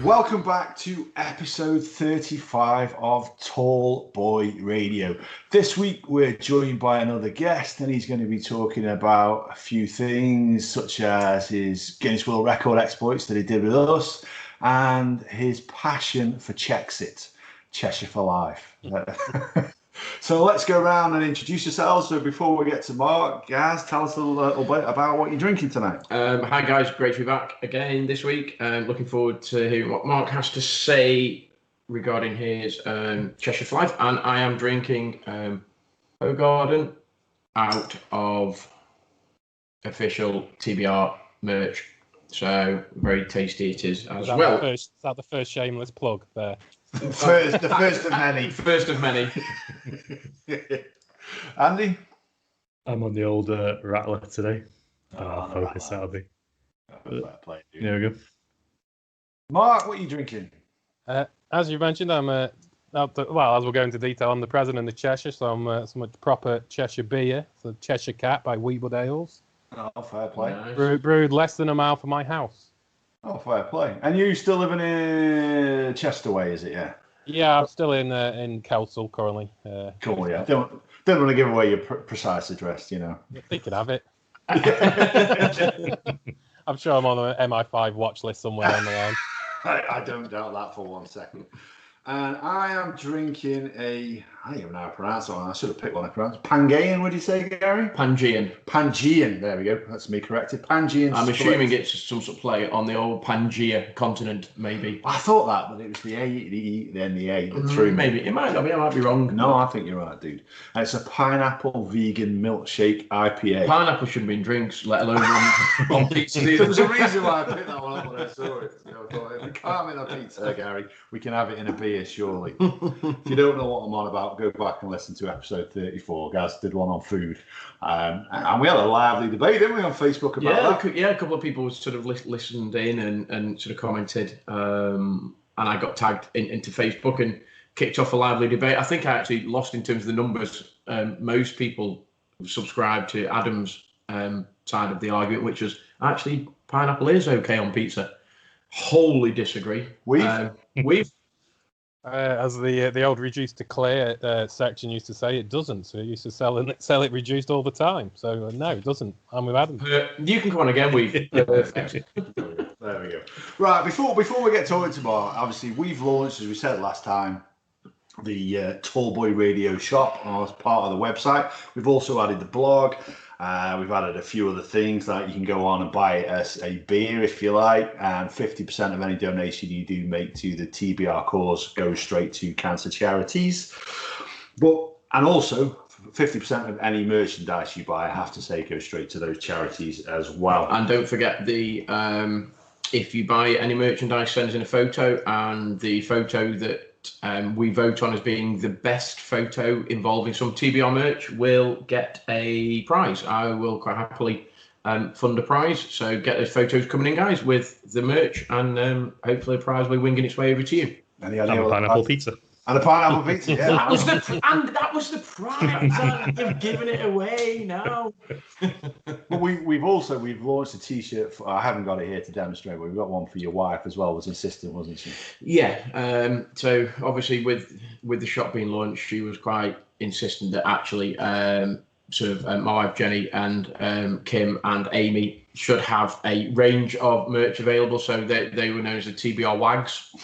Welcome back to episode 35 of Tall Boy Radio. This week we're joined by another guest, and he's going to be talking about a few things such as his Guinness World Record exploits that he did with us and his passion for Chex-It, Cheshire for Life. So let's go around and introduce yourselves. So before we get to Mark, Gaz, tell us a little bit about what you're drinking tonight. Hi guys, great to be back again this week. Looking forward to hearing what Mark has to say regarding his Cheshire for Life. And I am drinking Garden out of official TBR merch. So very tasty it is as well. Is that the first shameless plug there? The first of many. First of many. Andy? I'm on the old rattler today. Focus, that'll be. There we go. Mark, what are you drinking? As you mentioned, I'm as we'll go into detail, I'm the president of Cheshire, so I'm some proper Cheshire beer. So Cheshire Cat by Weewood Ales. Oh, fair play. Nice. Brewed less than a mile from my house. Oh, fair play. And you still living in Chester way, is it? Yeah. Yeah, I'm still in Kelsall currently. Cool. Yeah. Don't want to give away your precise address, you know. They could have it. I'm sure I'm on an MI5 watch list somewhere on the line. I don't doubt that for 1 second. And I am drinking I don't even know how to pronounce it. I should have picked one to pronounce. Pangaean, would you say, Gary? Pangean. There we go. That's me corrected. Pangean. I'm assuming it's some sort of play on the old Pangea continent, maybe. I thought that, but it was the A, the E, then the A that threw me. Maybe. It might not be. I might be wrong. No, I think you're right, dude. And it's a pineapple vegan milkshake IPA. Pineapple shouldn't be in drinks, let alone on pizza. There was a reason why I picked that one up when I saw it. You know, I thought, if we can't have it in a pizza, Gary, we can have it in a beer, surely. If you don't know what I'm on about, go back and listen to episode 34. Gaz did one on food. And we had a lively debate, didn't we, on Facebook about that? Yeah, a couple of people sort of listened in and sort of commented. And I got tagged into Facebook and kicked off a lively debate. I think I actually lost in terms of the numbers. Most people subscribed to Adam's side of the argument, which was actually pineapple is okay on pizza. Wholly disagree. We've as the old reduced to clear section used to say, it doesn't. So it used to sell it reduced all the time. So no, it doesn't. I'm with Adam. You can come on again. There we go. Right, before we get talking tomorrow, obviously we've launched, as we said last time, the Tall Boy Radio shop as part of the website. We've also added the blog. We've added a few other things, like you can go on and buy it as a beer if you like, and 50% of any donation you do make to the TBR cause goes straight to cancer charities. And also 50% of any merchandise you buy, I have to say, goes straight to those charities as well. And don't forget if you buy any merchandise, send us in a photo, and the photo that we vote on as being the best photo involving some TBR merch will get a prize. I will quite happily fund a prize. So get those photos coming in, guys, with the merch, and hopefully a prize will be winging its way over to you. And a pineapple pizza. And a pineapple pizza, yeah. that was the prize. You've given it away now. But we've launched a T-shirt. I haven't got it here to demonstrate, but we've got one for your wife as well. Was insistent, wasn't she? Yeah. So obviously with the shop being launched, she was quite insistent that actually my wife Jenny and Kim and Amy should have a range of merch available. So they were known as the TBR Wags.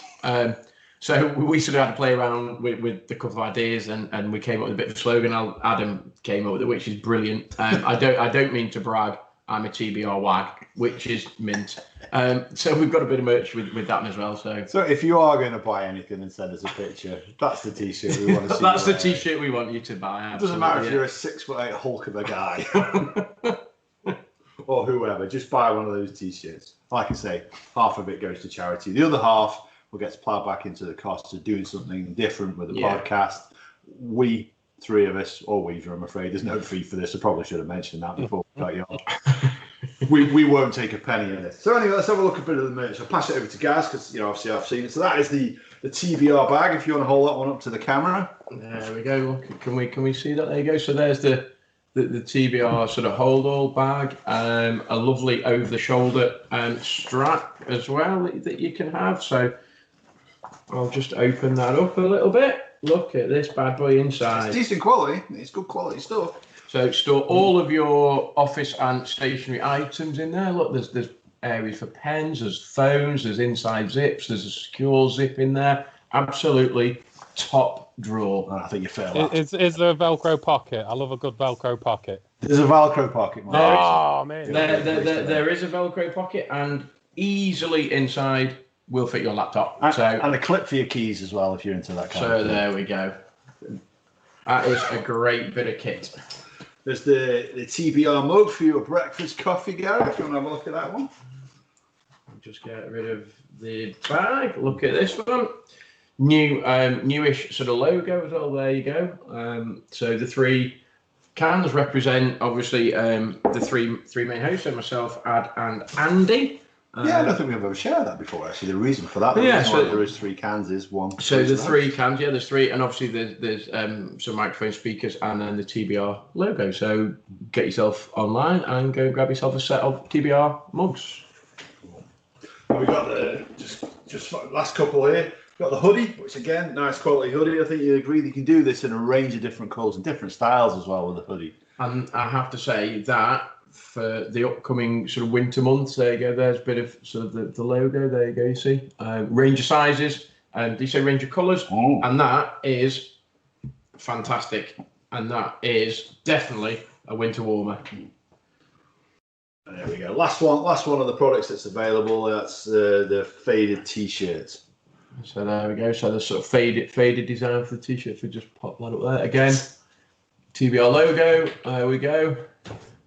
So we sort of had to play around with a couple of ideas, and we came up with a bit of a slogan. Adam came up with it, which is brilliant. I don't mean to brag. I'm a TBR wag, which is mint. So we've got a bit of merch with that as well. So if you are going to buy anything and send us a picture, that's the T-shirt we want to see. That's the T-shirt we want you to buy. It doesn't matter if you're a 6'8" hulk of a guy or whoever. Just buy one of those T-shirts. Like I say, half of it goes to charity. The other half gets plowed back into the cost of doing something different with the podcast. We, three of us, or Weaver, I'm afraid, there's no fee for this. I probably should have mentioned that before we got you on. We won't take a penny in this. So anyway, let's have a look at a bit of the merch. I'll pass it over to Gaz because obviously I've seen it. So that is the TBR bag. If you want to hold that one up to the camera. There we go. Can we see that? There you go. So there's the the TBR sort of hold-all bag, a lovely over-the-shoulder strap as well that you can have. So I'll just open that up a little bit. Look at this bad boy inside. It's decent quality. It's good quality stuff. So store all of your office and stationery items in there. Look, there's areas for pens, there's phones, there's inside zips, there's a secure zip in there. Absolutely top drawer. I think you're fair. Is there a Velcro pocket? I love a good Velcro pocket. There's a Velcro pocket. Man. There is a Velcro pocket, and easily inside will fit your laptop. And a clip for your keys as well, if you're into that kind of thing. So there we go. That is a great bit of kit. There's the TBR mug for your breakfast coffee, Gary, if you want to have a look at that one. I'll just get rid of the bag. Look at this one. Newish sort of logo as well. There you go. So the 3 cans represent obviously the three main hosts, so myself, Ad, and Andy. I don't think we've ever shared that before. Actually, the reason for that, there is 3 cans is one. So the 3 cans, there's 3, and obviously there's some microphone speakers, and then the TBR logo. So get yourself online and go grab yourself a set of TBR mugs. We've got the just last couple here. We've got the hoodie, which again, nice quality hoodie. I think you agree that you can do this in a range of different colours and different styles as well with the hoodie. And I have to say that for the upcoming sort of winter months, there you go. There's a bit of sort of the logo. There you go. You see, range of sizes. Do you say range of colours? Oh. And that is fantastic. And that is definitely a winter warmer. There we go. Last one of the products that's available. That's the faded t-shirts. So there we go. So the sort of faded design for the t-shirt. If we just pop that up there again, TBR logo. There we go.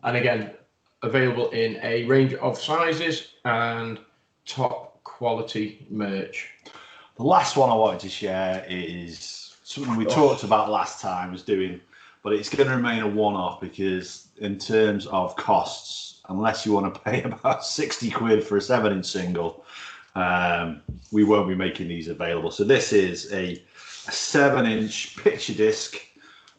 And again, available in a range of sizes and top quality merch. The last one I wanted to share is something we talked about last time was doing, but it's going to remain a one-off because in terms of costs, unless you want to pay about 60 quid for a 7-inch single, we won't be making these available. So this is a 7-inch picture disc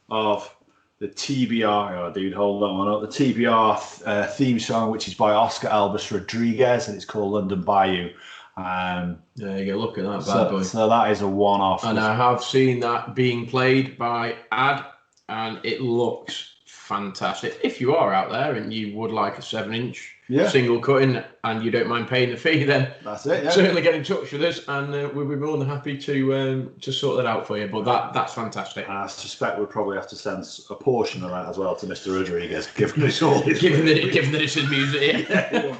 of the TBR, oh dude, hold on, the TBR theme song, which is by Oscar Albis Rodriguez, and it's called London Bayou. There you go, look at that bad boy. So that is a one-off. And I have seen that being played by Ad, and it looks fantastic. If you are out there and you would like a 7-inch single cutting and you don't mind paying the fee, then that's it. Yeah. Certainly get in touch with us, and we'll be more than happy to sort that out for you. But that's fantastic. I suspect we'll probably have to send a portion of that as well to Mr. Rodriguez, given it's all given that it's his music. Yeah.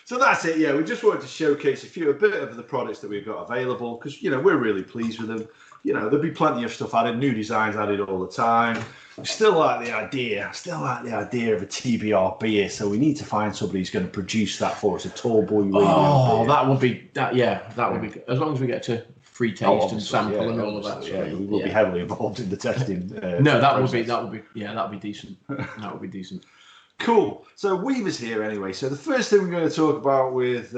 So that's it. Yeah, we just wanted to showcase a bit of the products that we've got available because we're really pleased with them. There'll be plenty of stuff added, new designs added all the time. We still like the idea of a TBR beer, so we need to find somebody who's going to produce that for us, a tall boy radio beer. That would be as long as we get to free taste and sample and all of that. Yeah, we will be heavily involved in the testing. That would be decent. That would be decent. Cool. So Weaver's here anyway. So the first thing we're going to talk about with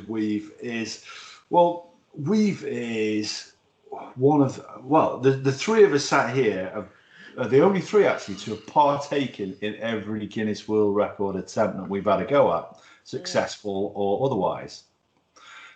Weave is, Weave is one of the 3 of us sat here are the only 3 actually to have partaken in every Guinness World Record attempt that we've had a go at, successful or otherwise.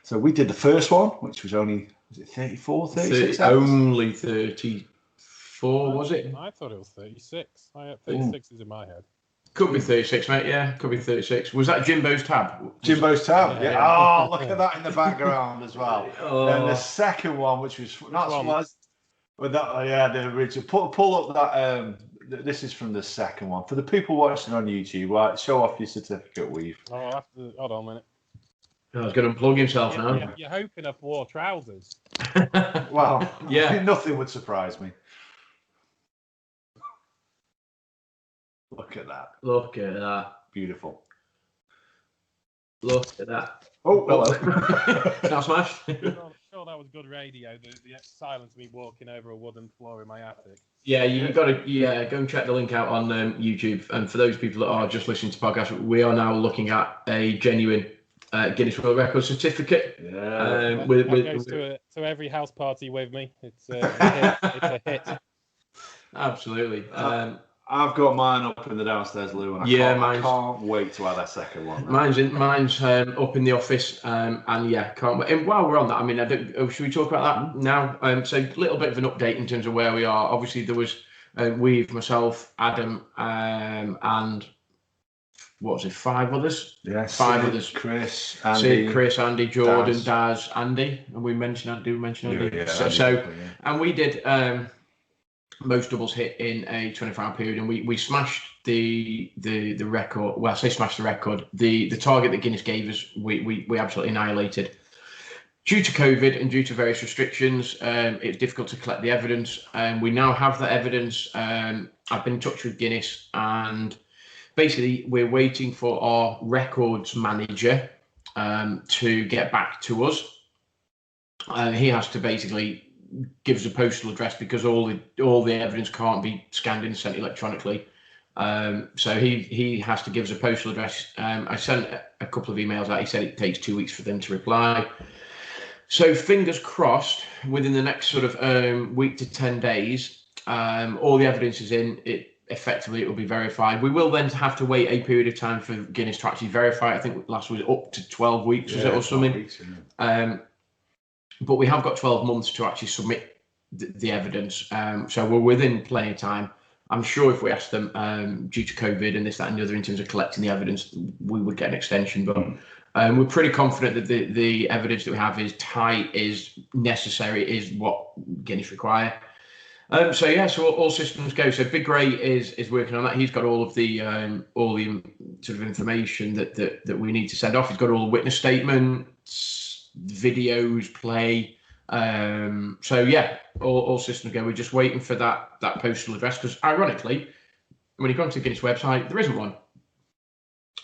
So we did the first one, which was only 34, 36 only 34, was it? I thought it was 36. 36 is in my head. Could be 36, mate. Yeah, could be 36. Was that Jimbo's tab? Jimbo's tab. Yeah. Oh, look at that in the background as well. And the second one, which was the original. Pull up that. This is from the second one. For the people watching on YouTube, right? Show off your certificate, Weave. Oh, I'll have to, hold on a minute. I was going to unplug himself now. You're hoping I wore trousers. Well, nothing would surprise me. Look at that. Look at that. Beautiful. Look at that. Oh, hello. Now smash. I'm sure that was good radio. The silence of me walking over a wooden floor in my attic. Yeah, you've got to go and check the link out on YouTube. And for those people that are just listening to podcasts, we are now looking at a genuine Guinness World Record certificate. Yeah. That goes to every house party with me. It's a hit. Absolutely. I've got mine up in the downstairs loo, and I can't wait to add a second one. Mine's up in the office, and can't wait. And while we're on that, I mean, should we talk about that now? So a little bit of an update in terms of where we are. Obviously, there was myself, Adam, and what was it? 5 others. Yes, 5 others. Chris, Andy, Jordan, Daz, Andy, and we mentioned Andy. Yeah, and we did. Most doubles hit in a 24-hour period, and we smashed the record. Well, I say smashed the record. The target that Guinness gave us, we absolutely annihilated. Due to COVID and due to various restrictions, it's difficult to collect the evidence. We now have that evidence. I've been in touch with Guinness, and basically we're waiting for our records manager to get back to us. He has to basically gives a postal address because all the evidence can't be scanned and sent electronically. So he has to give us a postal address. I sent a couple of emails out. He said it takes 2 weeks for them to reply. So fingers crossed, within the next sort of week to 10 days, all the evidence is in. It will be verified. We will then have to wait a period of time for Guinness to actually verify. I think last was up to 12 weeks, was it, or something? Weeks, but we have got 12 months to actually submit the evidence. So we're within plenty of time. I'm sure if we asked them, due to COVID and this, that, and the other, in terms of collecting the evidence, we would get an extension. But we're pretty confident that the evidence that we have is tight, is necessary, is what Guinness require. So all systems go. So Big Ray is working on that. He's got all the sort of information that we need to send off. He's got all the witness statements, videos, play. All systems go. We're just waiting for that postal address, because ironically, when you go onto the Guinness website, there isn't one,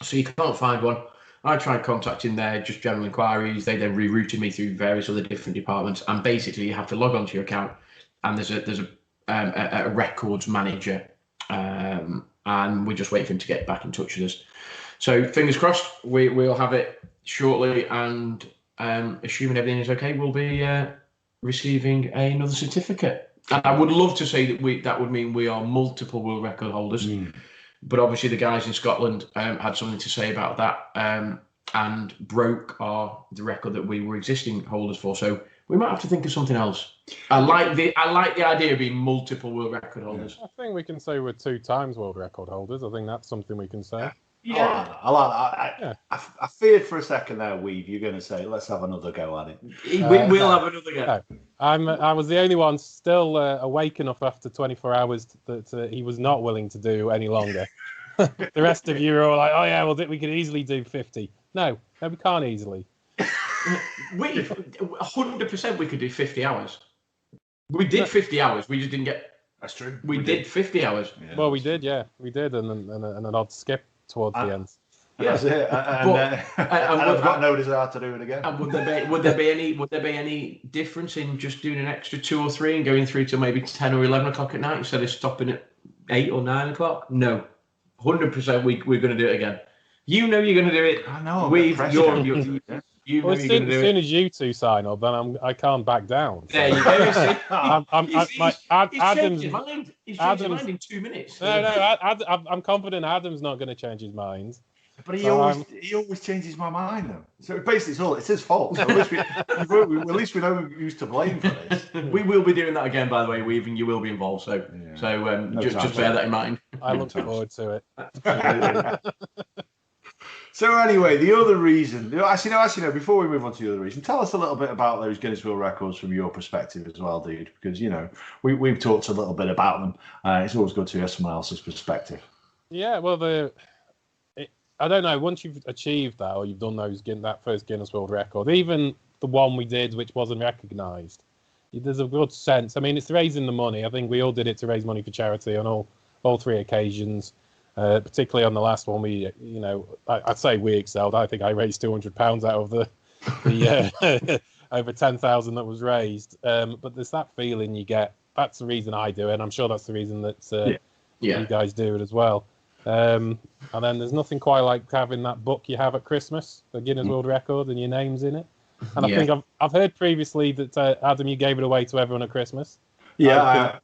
so you can't find one. I tried contacting their just general inquiries. They then rerouted me through various other different departments, and basically you have to log onto your account, and there's a records manager, and we're just waiting for him to get back in touch with us. So fingers crossed, we'll have it shortly, and assuming everything is okay, we'll be receiving another certificate. And I would love to say that would mean we are multiple world record holders. But obviously the guys in Scotland had something to say about that, and broke the record that we were existing holders for. So we might have to think of something else. I like the idea of being multiple world record holders. I think we can say we're 2 times world record holders. I think that's something we can say. Yeah, I like that. I feared for a second there, Weave, you're going to say, let's have another go at it. We'll have another go. No, I was the only one still awake enough after 24 hours that he was not willing to do any longer. The rest of you are all like, oh yeah, well, we could easily do 50. No, we can't easily. 100% we could do 50 hours. We did 50 hours. We just didn't get... That's true. We did 50 hours. Yeah, well, we did, and an odd skip towards the end. Yeah, that's it. And I've got no desire to do it again. And would there be any difference in just doing an extra 2 or 3 and going through to maybe 10 or 11 o'clock at night instead of stopping at 8 or 9 o'clock? No, 100% we're going to do it again. You know you're going to do it. I know. As soon as you two sign up, then I can't back down. So. There you go. Adam's changed his mind in 2 minutes. No, I'm confident Adam's not going to change his mind. But he always changes my mind, though. So basically, it's his fault. So at least we know who's to blame for this. We will be doing that again, by the way, Weave, and you will be involved. So just bear that in mind. I look forward to it. So anyway, the other reason, actually, no, before we move on to the other reason, tell us a little bit about those Guinness World Records from your perspective as well, dude, because, we've talked a little bit about them. It's always good to hear someone else's perspective. Yeah, well, I don't know, once you've achieved that, or you've done that first Guinness World Record, even the one we did, which wasn't recognised, there's a good sense. I mean, it's raising the money. I think we all did it to raise money for charity on all 3 occasions. Particularly on the last one, I'd say we excelled. I think I raised £200 out of the over 10,000 that was raised. But there's that feeling you get. That's the reason I do it, and I'm sure that's the reason that you guys do it as well. And then there's nothing quite like having that book you have at Christmas, the Guinness World Record, and your name's in it. And I think I've heard previously that Adam, you gave it away to everyone at Christmas. Yeah.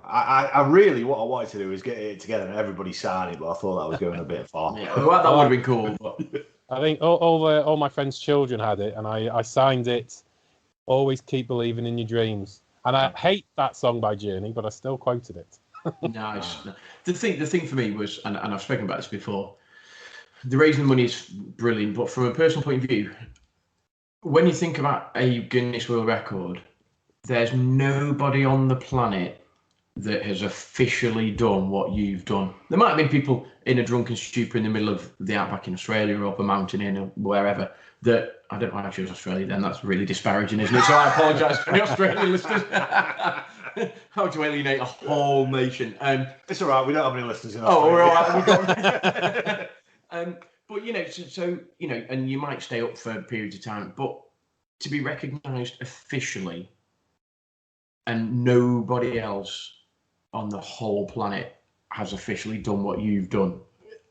I really, what I wanted to do is get it together and everybody sign it, but I thought that was going a bit far. Yeah, well, that would have been cool. But... I think all my friends' children had it, and I signed it. Always keep believing in your dreams. And I hate that song by Journey, but I still quoted it. Nice. The thing for me was, and I've spoken about this before, the raising money is brilliant, but from a personal point of view, when you think about a Guinness World Record, there's nobody on the planet that has officially done what you've done. There might have been people in a drunken stupor in the middle of the outback in Australia or up a mountain in or wherever that, I don't know why I chose Australia then, that's really disparaging, isn't it? So I apologise for the Australian listeners. How to alienate a whole nation. It's all right, we don't have any listeners in Australia. But, you know, so, you know, and you might stay up for periods of time, but to be recognised officially and nobody else on the whole planet has officially done what you've done,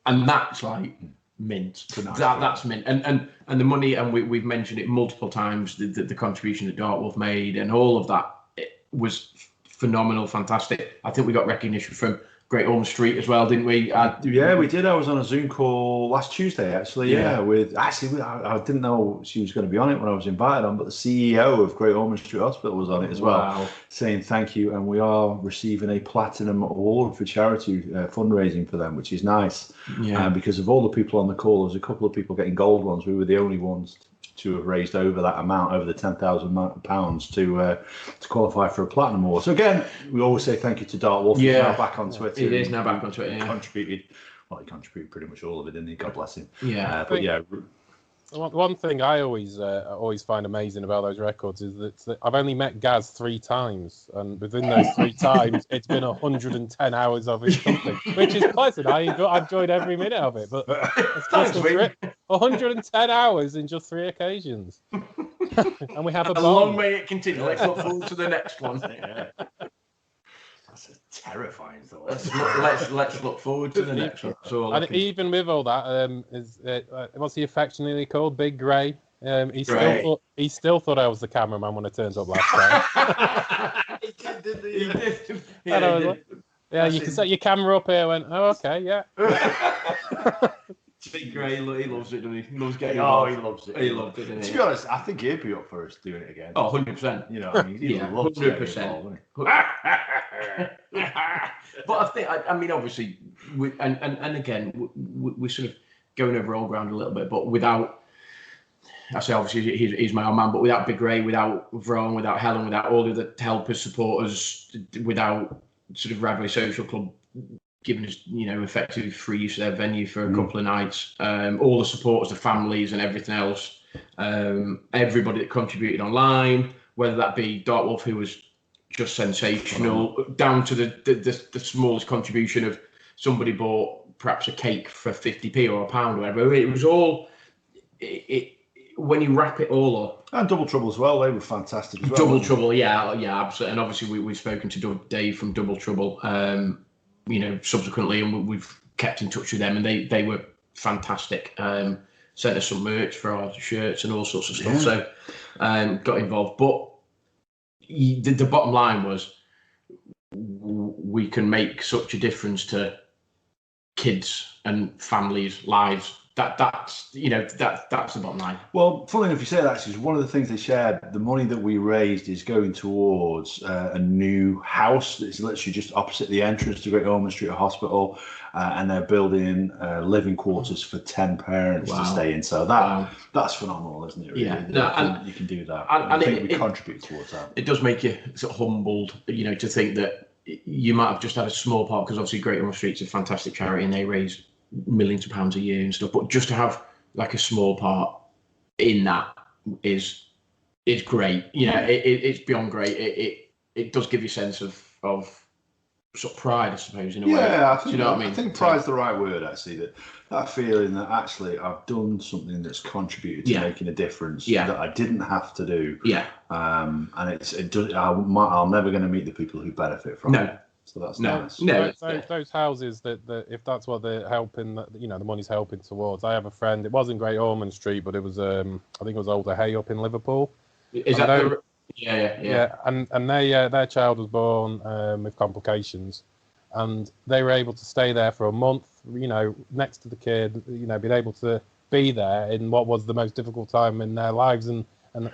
and that's like mint. That's mint, and the money, and we've mentioned it multiple times. The contribution that Dartwolf made and all of that, it was phenomenal, fantastic. I think we got recognition from Great Ormond Street as well, didn't we? Yeah, we did. I was on a Zoom call last Tuesday, actually. Yeah, I didn't know she was going to be on it when I was invited on, but the CEO of Great Ormond Street Hospital was on it as well, saying thank you, and we are receiving a platinum award for charity fundraising for them, which is nice. Yeah, because of all the people on the call, there's a couple of people getting gold ones. We were the only ones to have raised over that amount, over the £10,000 to qualify for a platinum award. So again, we always say thank you to Dartwolf. Yeah, he's now back on Twitter. It is now back on Twitter. Yeah. He contributed pretty much all of it, didn't he? God bless him. Yeah, but yeah. One thing I always find amazing about those records is that I've only met Gaz 3 times, and within those 3 times, it's been 110 hours of his company, which is pleasant. I enjoyed every minute of it, but thanks, 110 hours in just 3 occasions, and we have a long may it continue. Let's look forward to the next one. Yeah. That's a terrifying thought. Let's look forward to the next one. So even with all that, what's he affectionately called? Big Grey. He still thought I was the cameraman when I turned up last time. He did, didn't he? He did. Yeah, you can set your camera up here. I went, oh, okay, yeah. Big Grey, he loves it, doesn't he? He loves getting involved. He loves it. He loved it, didn't he? To be honest, I think he'd be up for us doing it again. Oh, 100%. You know, I mean, he'd love to get involved, wouldn't he? But I mean, obviously, and again, we're sort of going over old ground a little bit, but without, I say obviously he's my old man, but without Big Ray, without Vron, without Helen, without all the other helpers, supporters, without sort of Radley Social Club giving us, you know, effectively free use of their venue for a couple of nights, all the supporters, the families and everything else, everybody that contributed online, whether that be Dartwolf, who was just sensational, down to the smallest contribution of somebody bought perhaps a cake for 50p or £1 or whatever. It was all, when you wrap it all up. And Double Trouble as well, they were fantastic as well. Double Trouble, yeah, absolutely. And obviously we've spoken to Dave from Double Trouble, you know, subsequently, and we've kept in touch with them, and they were fantastic. Sent us some merch for our shirts and all sorts of stuff. So got involved. But the bottom line was we can make such a difference to kids and families' lives. That's the bottom line. Well, funny enough, you say that, actually, one of the things they shared, the money that we raised is going towards a new house that's literally just opposite the entrance to Great Ormond Street Hospital, and they're building living quarters for 10 parents to stay in. So that's phenomenal, isn't it? Really? Yeah, you can do that. And I think we contribute towards that. It does make you sort of humbled, you know, to think that you might have just had a small part, because obviously Great Ormond Street's a fantastic charity and they raise millions of pounds a year and stuff, but just to have like a small part in that is great. You know, it's beyond great. It does give you a sense of sort of pride, I suppose, in a way. Yeah, you know what I mean? I think pride's the right word, actually. That feeling that actually I've done something that's contributed to making a difference that I didn't have to do. Yeah. And it does. I'm never going to meet the people who benefit from it. So that's nice. No, those houses that if that's what they're helping, you know, the money's helping towards. I have a friend. It wasn't Great Ormond Street, but it was I think it was Alder Hay up in Liverpool. Is that Yeah. And their child was born with complications, and they were able to stay there for a month. Next to the kid. Being able to be there in what was the most difficult time in their lives, and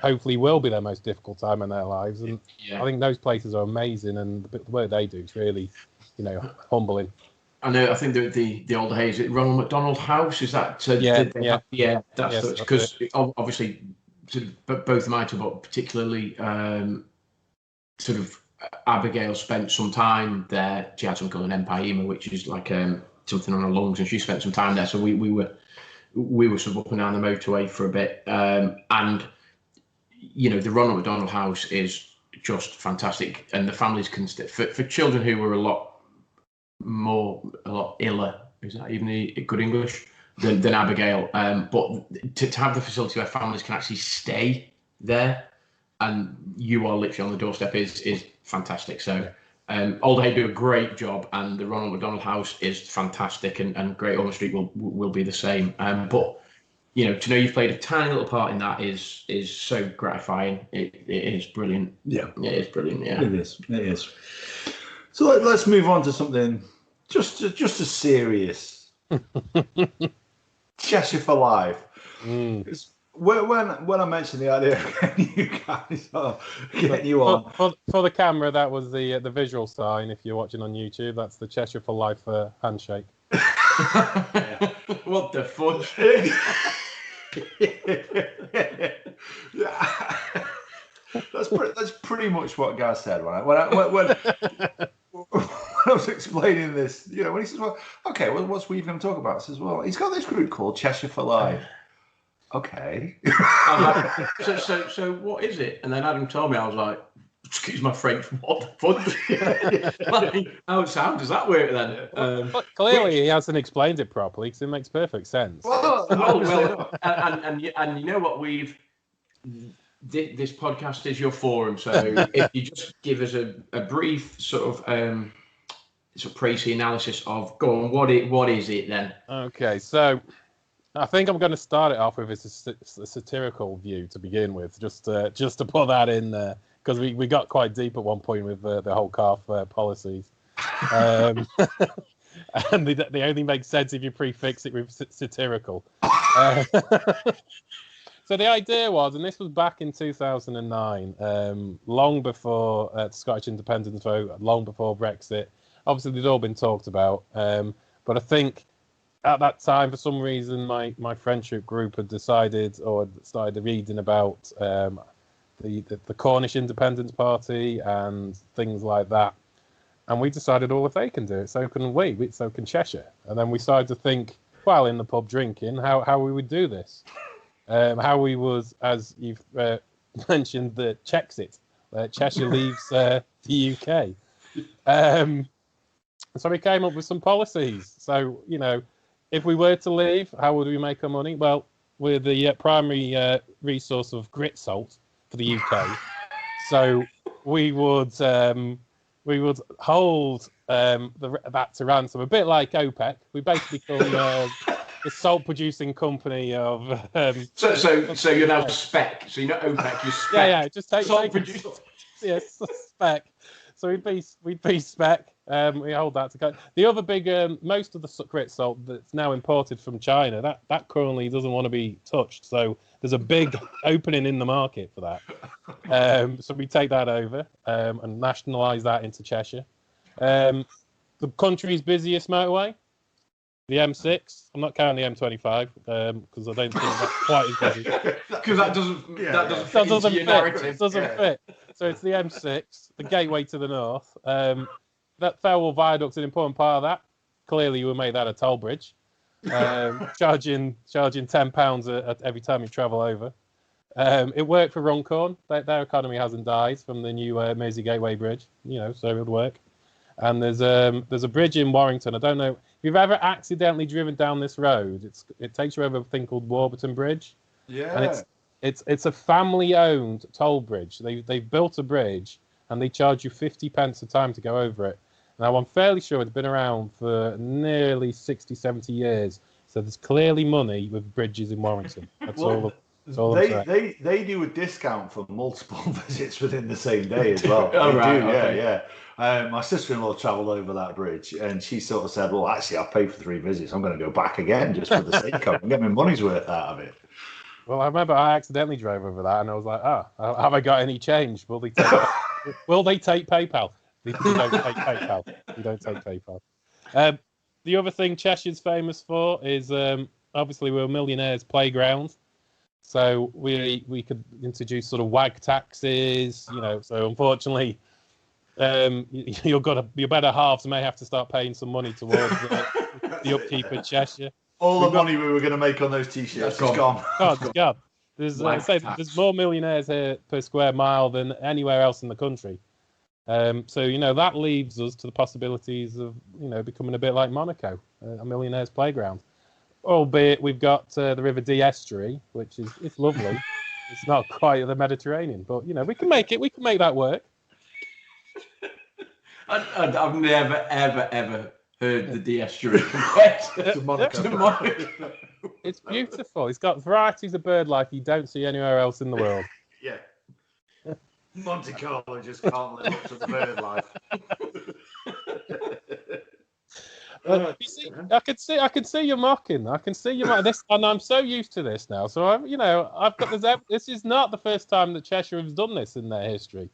hopefully will be their most difficult time in their lives. And I think those places are amazing, and the work they do is really, humbling. I know. I think the Older Hayes, Ronald McDonald House, is that? That's because obviously, sort of, both of mine, but particularly, sort of, Abigail spent some time there. She had something called an empyema, which is like something on her lungs, and she spent some time there. So we were sort of up and down the motorway for a bit, and the Ronald McDonald House is just fantastic, and the families can for children who were a lot iller, is that even good English, than Abigail, but to have the facility where families can actually stay there and you are literally on the doorstep is fantastic. So Old Hay do a great job, and the Ronald McDonald House is fantastic, and Great Ormond Street will be the same. But to know you've played a tiny little part in that is so gratifying. It is brilliant. Yeah, it is brilliant. Yeah, it is. So let's move on to something just as serious. Cheshire for life. When I mentioned the idea of getting you guys getting you on for the camera, that was the visual sign. If you're watching on YouTube, that's the Cheshire for life handshake. What the fudge? Yeah. That's pretty much what Gaz said when I was explaining this. When he says, "Well, okay, well, what's we going to talk about?" I says, "Well, he's got this group called Cheshire for Life." Okay. So what is it? And then Adam told me, I was like, excuse my French, what the fuck? How sound does that work then? But clearly he hasn't explained it properly, because it makes perfect sense. Well, and you know what, this podcast is your forum, so if you just give us a brief sort of précis analysis of, go on, what is it then? Okay, so I think I'm going to start it off with a satirical view to begin with, just to put that in there, because we got quite deep at one point with the whole calf policies, and they only make sense if you prefix it with satirical. So the idea was, and this was back in 2009, long before the Scottish independence vote, long before Brexit. Obviously, they'd all been talked about, but I think at that time, for some reason, my friendship group had decided or started reading about the Cornish Independence Party and things like that. And we decided, if they can do it, so can we, so can Cheshire. And then we started to think, while in the pub drinking, how we would do this. How we was, as you've mentioned, the Chexit. Cheshire leaves the UK. So we came up with some policies. So, if we were to leave, how would we make our money? Well, we're the primary resource of grit salt for the UK. So we would hold that to ransom, a bit like OPEC. We basically become the salt producing company of. So you're now spec. So you're not OPEC. You're spec. Yeah. Just take salt producer. Yes, spec. So we'd be spec. We hold that to go. The other big, most of the grit salt that's now imported from China, that currently doesn't want to be touched. So there's a big opening in the market for that. So we take that over and nationalise that into Cheshire. The country's busiest motorway, the M6. I'm not counting the M25 because I don't think that's quite as busy. Because that doesn't fit. It doesn't fit. So it's the M6, the gateway to the north. That Farewell Viaduct's an important part of that. Clearly, you would make that a toll bridge, charging £10 every time you travel over. It worked for Runcorn. Their economy hasn't died from the new Mersey Gateway Bridge, so it would work. And there's a bridge in Warrington. I don't know if you've ever accidentally driven down this road. It takes you over a thing called Warburton Bridge. Yeah. And it's a family-owned toll bridge. They've built a bridge and they charge you 50 pence a time to go over it. Now, I'm fairly sure it's been around for nearly 60, 70 years. So there's clearly money with bridges in Warrington. That's all. all I'm saying. They do a discount for multiple visits within the same day as well. Oh, They right, do, okay. yeah. My sister-in-law travelled over that bridge, and she sort of said, "Well, actually, I've paid for 3 visits. I'm going to go back again just for the sake of it and get my money's worth out of it." Well, I remember I accidentally drove over that, and I was like, have I got any change? Will they take PayPal? They don't take PayPal. They don't take PayPal. The other thing Cheshire's famous for is obviously we're a millionaires' playground. So we could introduce sort of wag taxes, So unfortunately, your better halves may have to start paying some money towards the upkeep of Cheshire. All the money we were going to make on those T-shirts is gone. It's gone. There's more millionaires here per square mile than anywhere else in the country. So that leaves us to the possibilities of becoming a bit like Monaco, a millionaires' playground. Albeit we've got the River Dee estuary, which it's lovely. It's not quite the Mediterranean, but we can make it. We can make that work. I've never ever heard the Dee estuary compared to Monaco. It's beautiful. It's got varieties of bird life you don't see anywhere else in the world. Yeah. Monte Carlo just can't live up to the bird life. You see, I can see you mocking. I can see you mocking this, and I'm so used to this now. So I've got this. This is not the first time that Cheshire has done this in their history.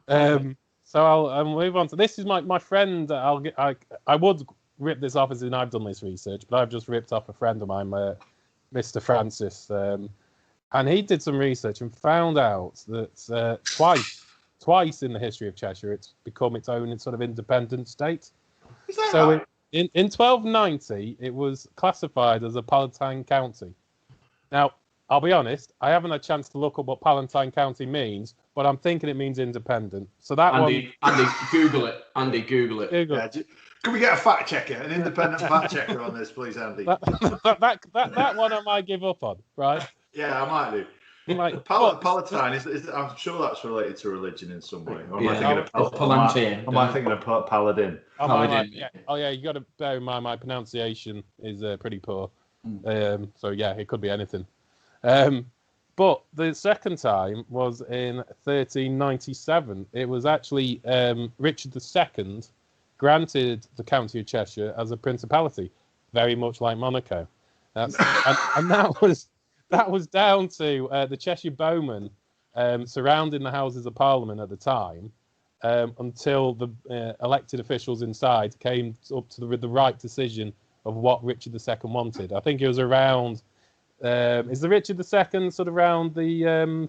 So I'll move on to this. Is my friend. I would rip this off as in I've done this research, but I've just ripped off a friend of mine, Mr. Francis, and he did some research and found out that twice in the history of Cheshire it's become its own sort of independent state. Is that so right? In 1290, it was classified as a Palatine County. Now, I'll be honest, I haven't had a chance to look up what Palatine County means, but I'm thinking it means independent. So that Andy, Google it. Andy, Google it. Can we get a fact checker, an independent fact checker on this, please, Andy? That one I might give up on, right? Yeah, I might do. Palatine is I'm sure that's related to religion in some way. Or am I thinking of Palantir? Am I thinking of Paladin? Paladin. Yeah. You got to bear in mind my pronunciation is pretty poor. So yeah, it could be anything. But the second time was in 1397. It was actually Richard II granted the county of Cheshire as a principality, very much like Monaco. And that was down to the Cheshire bowmen surrounding the Houses of Parliament at the time until the elected officials inside came up to the right decision of what Richard II wanted. I think it was around. Is the Richard II sort of around the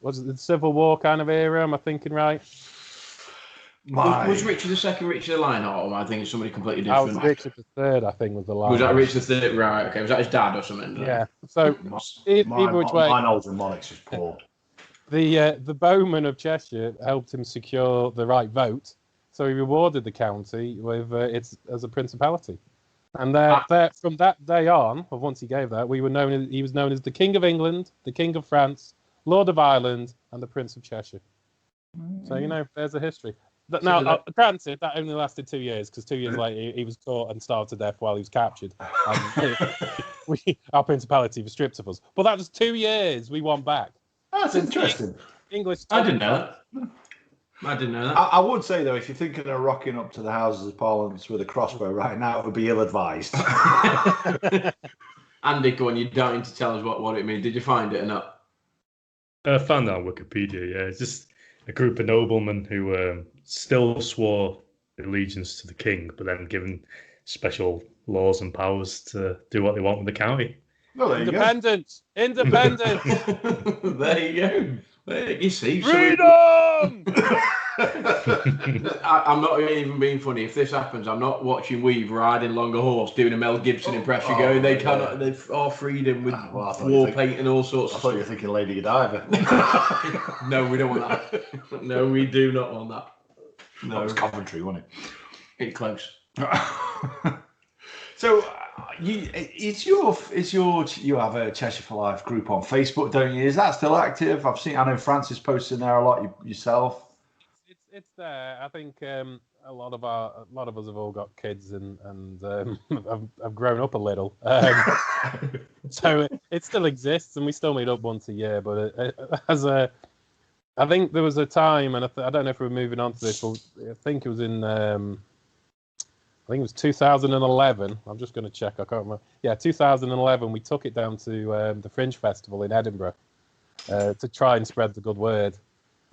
the Civil War kind of era? Am I thinking right? Was Richard II Richard the Lionheart, or am I thinking somebody completely different? That was Richard III, I think, was the Lionheart. Was that Richard III? Right, okay. Was that his dad or something? Yeah. So either which way, my knowledge of monarchs is poor. The bowmen of Cheshire helped him secure the right vote, so he rewarded the county with its as a principality. And from that day on, or once he gave that, he was known as the King of England, the King of France, Lord of Ireland, and the Prince of Cheshire. So there's a history. Now, granted, that only lasted 2 years because 2 years later he was caught and starved to death while he was captured. Our principality was stripped of us. But that was 2 years we won back. That's interesting. English. I didn't know that. I would say, though, if you're thinking of rocking up to the Houses of Parliament with a crossbow right now, it would be ill-advised. Andy, go on, you're dying to tell us what it means. Did you find it or not? I found that on Wikipedia, yeah. It's just a group of noblemen who still swore allegiance to the king, but then given special laws and powers to do what they want with the county. Well, there Independence! Independence! There you go. You see, freedom! I'm not even being funny. If this happens, I'm not watching Weave riding along a horse doing a Mel Gibson impression going, they cannot, they've all freedom with war paint and all sorts of stuff. I thought you were thinking Lady Godiva. No, we don't want that. No, we do not want that. No. That was Coventry, wasn't it? It's close. So, you have a Cheshire for Life group on Facebook, don't you? Is that still active? I know Francis posts in there a lot yourself. it's there. I think a lot of us have all got kids and have grown up a little. So it still exists, and we still meet up once a year. But I think there was a time, and I don't know if we're moving on to this, but I think it was in. I think it was 2011. I'm just going to check. I can't remember. Yeah, 2011. We took it down to the Fringe Festival in Edinburgh to try and spread the good word.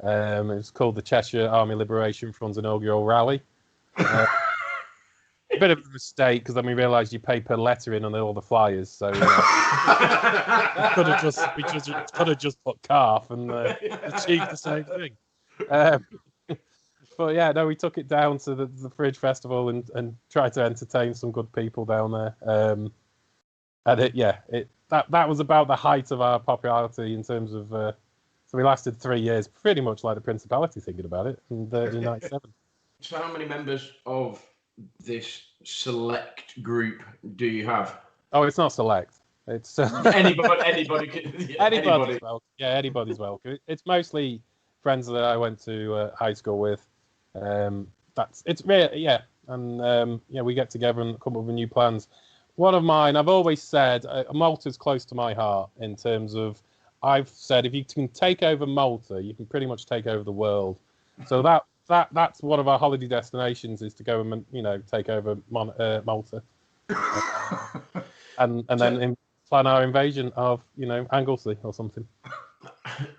It was called the Cheshire Army Liberation Front's inaugural rally. A bit of a mistake because then we realised you pay per letter in on all the flyers, so we could have just put calf and achieved the same thing. But yeah, no, we took it down to the Fringe Festival and tried to entertain some good people down there. And that was about the height of our popularity in terms of. So we lasted 3 years, pretty much like the Principality, thinking about it, in 97. So how many members of this select group do you have? Oh, it's not select. It's anybody can. Yeah, anybody's welcome. Yeah, anybody's welcome. It's mostly friends that I went to high school with. It's really, yeah, and we get together and come up with new plans. One of mine, I've always said, Malta's close to my heart in terms of. I've said if you can take over Malta, you can pretty much take over the world. So that's one of our holiday destinations is to go and take over Malta, and then plan our invasion of Anglesey or something.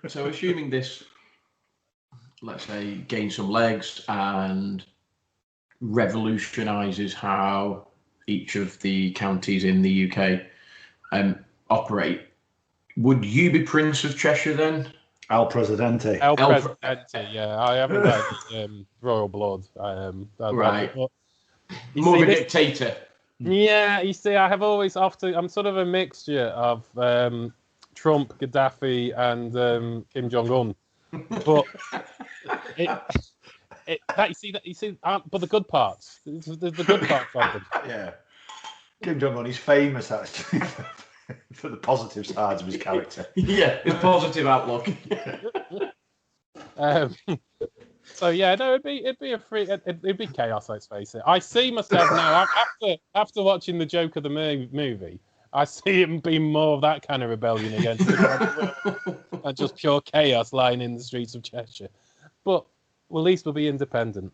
So assuming this, let's say, gains some legs and revolutionises how each of the counties in the UK operate. Would you be Prince of Cheshire then? El Presidente. El Presidente, yeah. I haven't got royal blood. Right. More of a dictator. Yeah, you see, I have always I'm sort of a mixture of Trump, Gaddafi, and Kim Jong-un. But but the good parts. The good parts of them. Yeah. Kim Jong-un, he's famous actually. For the positive sides of his character. Yeah, his positive outlook. So yeah, no, it'd be chaos. Let's face it. I see myself now after watching the Joker the movie. I see him being more of that kind of rebellion against the world and just pure chaos lying in the streets of Cheshire. But at least we'll be independent.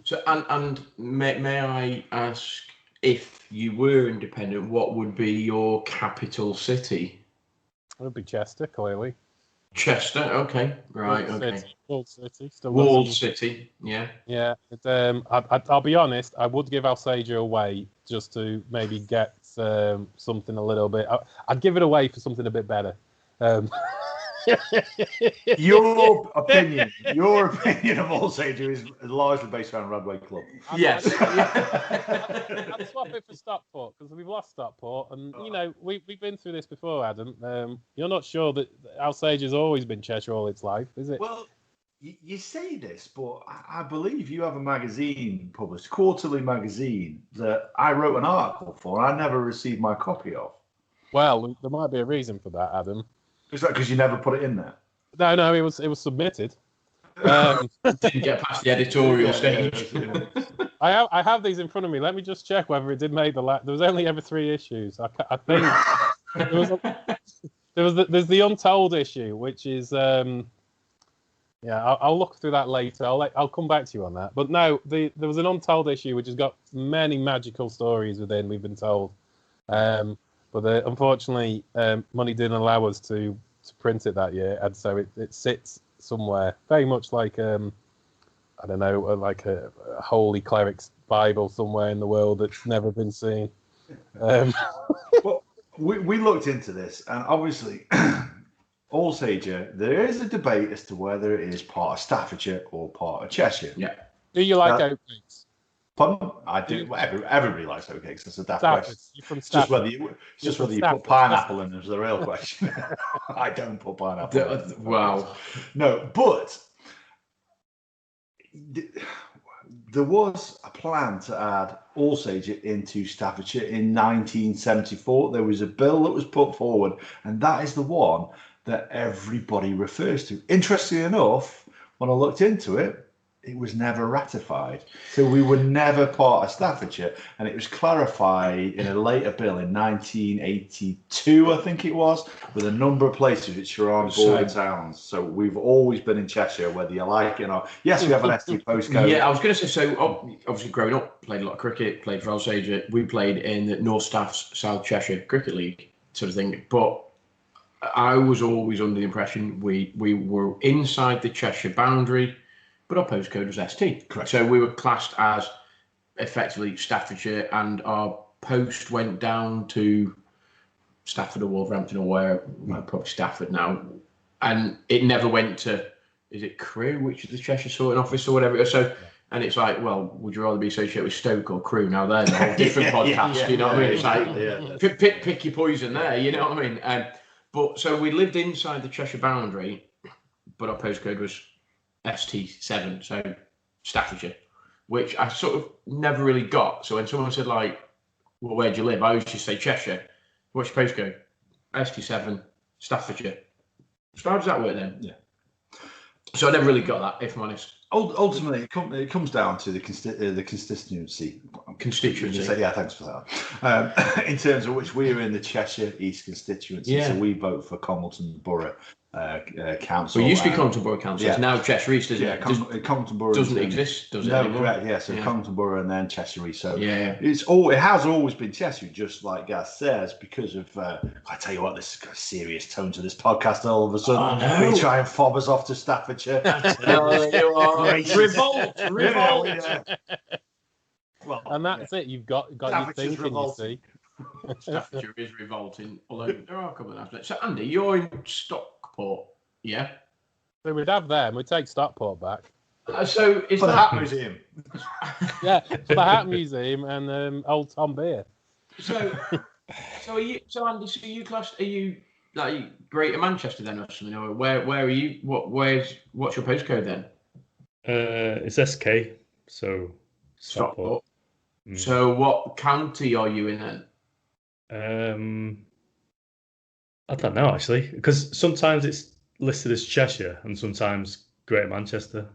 So and may I ask? If you were independent, what would be your capital city? It would be Chester, clearly. Chester, okay, right, Walled City. Walled City, yeah. Yeah, I'll be honest, I would give Alsager away just to maybe get something a little bit... I'd give it away for something a bit better. Your opinion of Alsager is largely based around Radway Club. Yes. I'd swap it for Stockport because we've lost Stockport, and we've been through this before, Adam. You're not sure that Alsager's always been Cheshire all its life, is it? Well, you say this, but I believe you have a magazine published, quarterly magazine, that I wrote an article for. And I never received my copy of. Well, there might be a reason for that, Adam. Is that because you never put it in there? No, it was submitted. Didn't get past the editorial stage. I have these in front of me. Let me just check whether it did make the There was only ever 3 issues. I think there's the Untold issue, which is I'll look through that later. I'll come back to you on that. But no, there was an Untold issue which has got many magical stories within. We've been told. But unfortunately, money didn't allow us to print it that year, and so it sits somewhere, very much like I don't know, like a holy cleric's Bible somewhere in the world that's never been seen. Well, we looked into this, and obviously, Alsager, there is a debate as to whether it is part of Staffordshire or part of Cheshire. Yeah. Do you like oatcakes? Pardon? I do. Everybody likes oatcakes. It's a daft question. It's just whether you put pineapple in is the real question. I don't put pineapple. Wow. No, but there was a plan to add Alsager into Staffordshire in 1974. There was a bill that was put forward, and that is the one that everybody refers to. Interestingly enough, when I looked into it, it was never ratified. So we were never part of Staffordshire, and it was clarified in a later bill in 1982, I think it was, with a number of places which are on border towns. So we've always been in Cheshire, whether you like it or not. Yes, we have an ST postcode. Yeah, I was going to say, so obviously growing up, played a lot of cricket, played for Alsager. We played in the North Staff's South Cheshire Cricket League sort of thing. But I was always under the impression we were inside the Cheshire boundary, but our postcode was ST. Correct. So we were classed as effectively Staffordshire, and our post went down to Stafford or Wolverhampton or where, well, probably Stafford now. And it never went to, is it Crewe, which is the Cheshire sorting office or whatever. So, and it's like, well, would you rather be associated with Stoke or Crewe? Now there's a whole different podcast, you know what I mean? It's like, pick your poison there, you know what I mean? But so we lived inside the Cheshire boundary, but our postcode was ST7, so Staffordshire, which I sort of never really got. So when someone said, like, well, where do you live? I always just say Cheshire. What's your postcode? ST7, Staffordshire. So how does that work then? Yeah. So I never really got that, if I'm honest. Ultimately, it comes down to the constituency. Constituency. Yeah, thanks for that. In terms of which we are in the Cheshire East constituency, so we vote for Congleton Borough Council. Well, it used to be Congleton Borough Council. It's now Cheshire East, isn't it? Congleton Borough doesn't exist, does it? No, anymore? correct. Yeah, so Congleton Borough and then Cheshire East. So it has always been Cheshire, just like Gaz says, because of. I tell you what, this has got a serious tone to this podcast. All of a sudden, we try and fob us off to Staffordshire. Revolt. Well, and that's it. You've got your thinking, you see. Staffordshire is revolting, although there are a couple of aspects. So, Andy, you're in Stockport, yeah? So we'd have them. We'd take Stockport back. So is for the that... Hat Museum. Yeah, for the Hat Museum and Old Tom Beer. So are you? So Andy, so are you like Greater Manchester then, or something? Or where are you? What's your postcode then? It's SK. So Stockport. So what county are you in then? I don't know actually, because sometimes it's listed as Cheshire and sometimes Greater Manchester.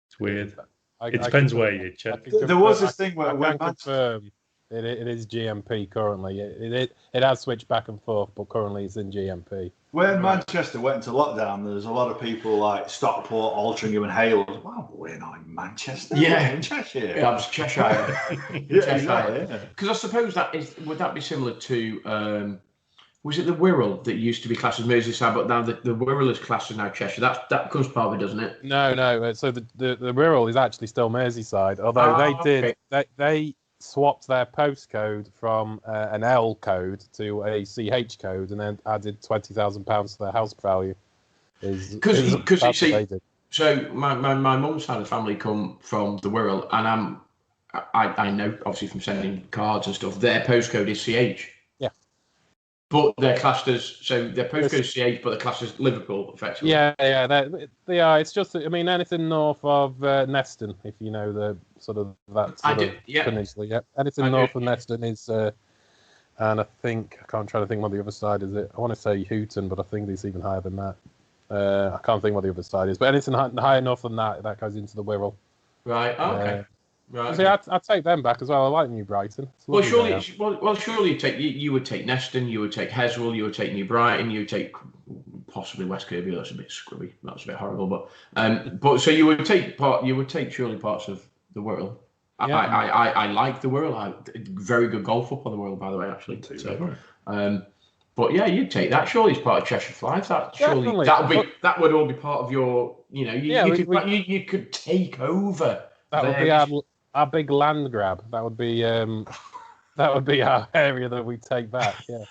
It's weird. It depends where you check. There was this thing where I can confirm it is GMP currently. It has switched back and forth, but currently it's in GMP. When Manchester went into lockdown, there's a lot of people like Stockport, Altrincham, and Hale. Wow, we're not in Manchester. Yeah, we're in Cheshire. Yeah, it's Cheshire. Cheshire. Because I suppose would that be similar to was it the Wirral that used to be classed as Merseyside, but now the Wirral is classed as now Cheshire. That becomes part of it, doesn't it? No. So the Wirral is actually still Merseyside, although they swapped their postcode from an L code to a CH code, and then added £20,000 to their house value. Because you see, so my mum's side of the family come from the Wirral, and I know obviously from sending cards and stuff, their postcode is CH. Yeah. But they're classed as, so their postcode is CH, but they're classed as Liverpool, effectively. Yeah, they are. It's just, I mean, anything north of Neston, if you know the sort of that sort of peninsula. Yeah, anything north of Neston is, and I can't try to think what the other side is. I want to say Hooton, but I think it's even higher than that. I can't think what the other side is, but anything higher north than that goes into the Wirral. Right. Okay. Right. See, I'd take them back as well. I like New Brighton. Well, surely you would take Neston, you would take Heswell, you would take New Brighton, you would take possibly West Kirby. That's a bit scrubby. That's a bit horrible. But so you would take surely parts of the Wirral. Yeah. I like the Wirral. Very good golf up on the Wirral, by the way, actually. So, but yeah, you'd take that. Surely it's part of Cheshire Flies. That would all be part of your. You know, you could take over. That would be our big land grab. That would be our area that we take back. Yeah.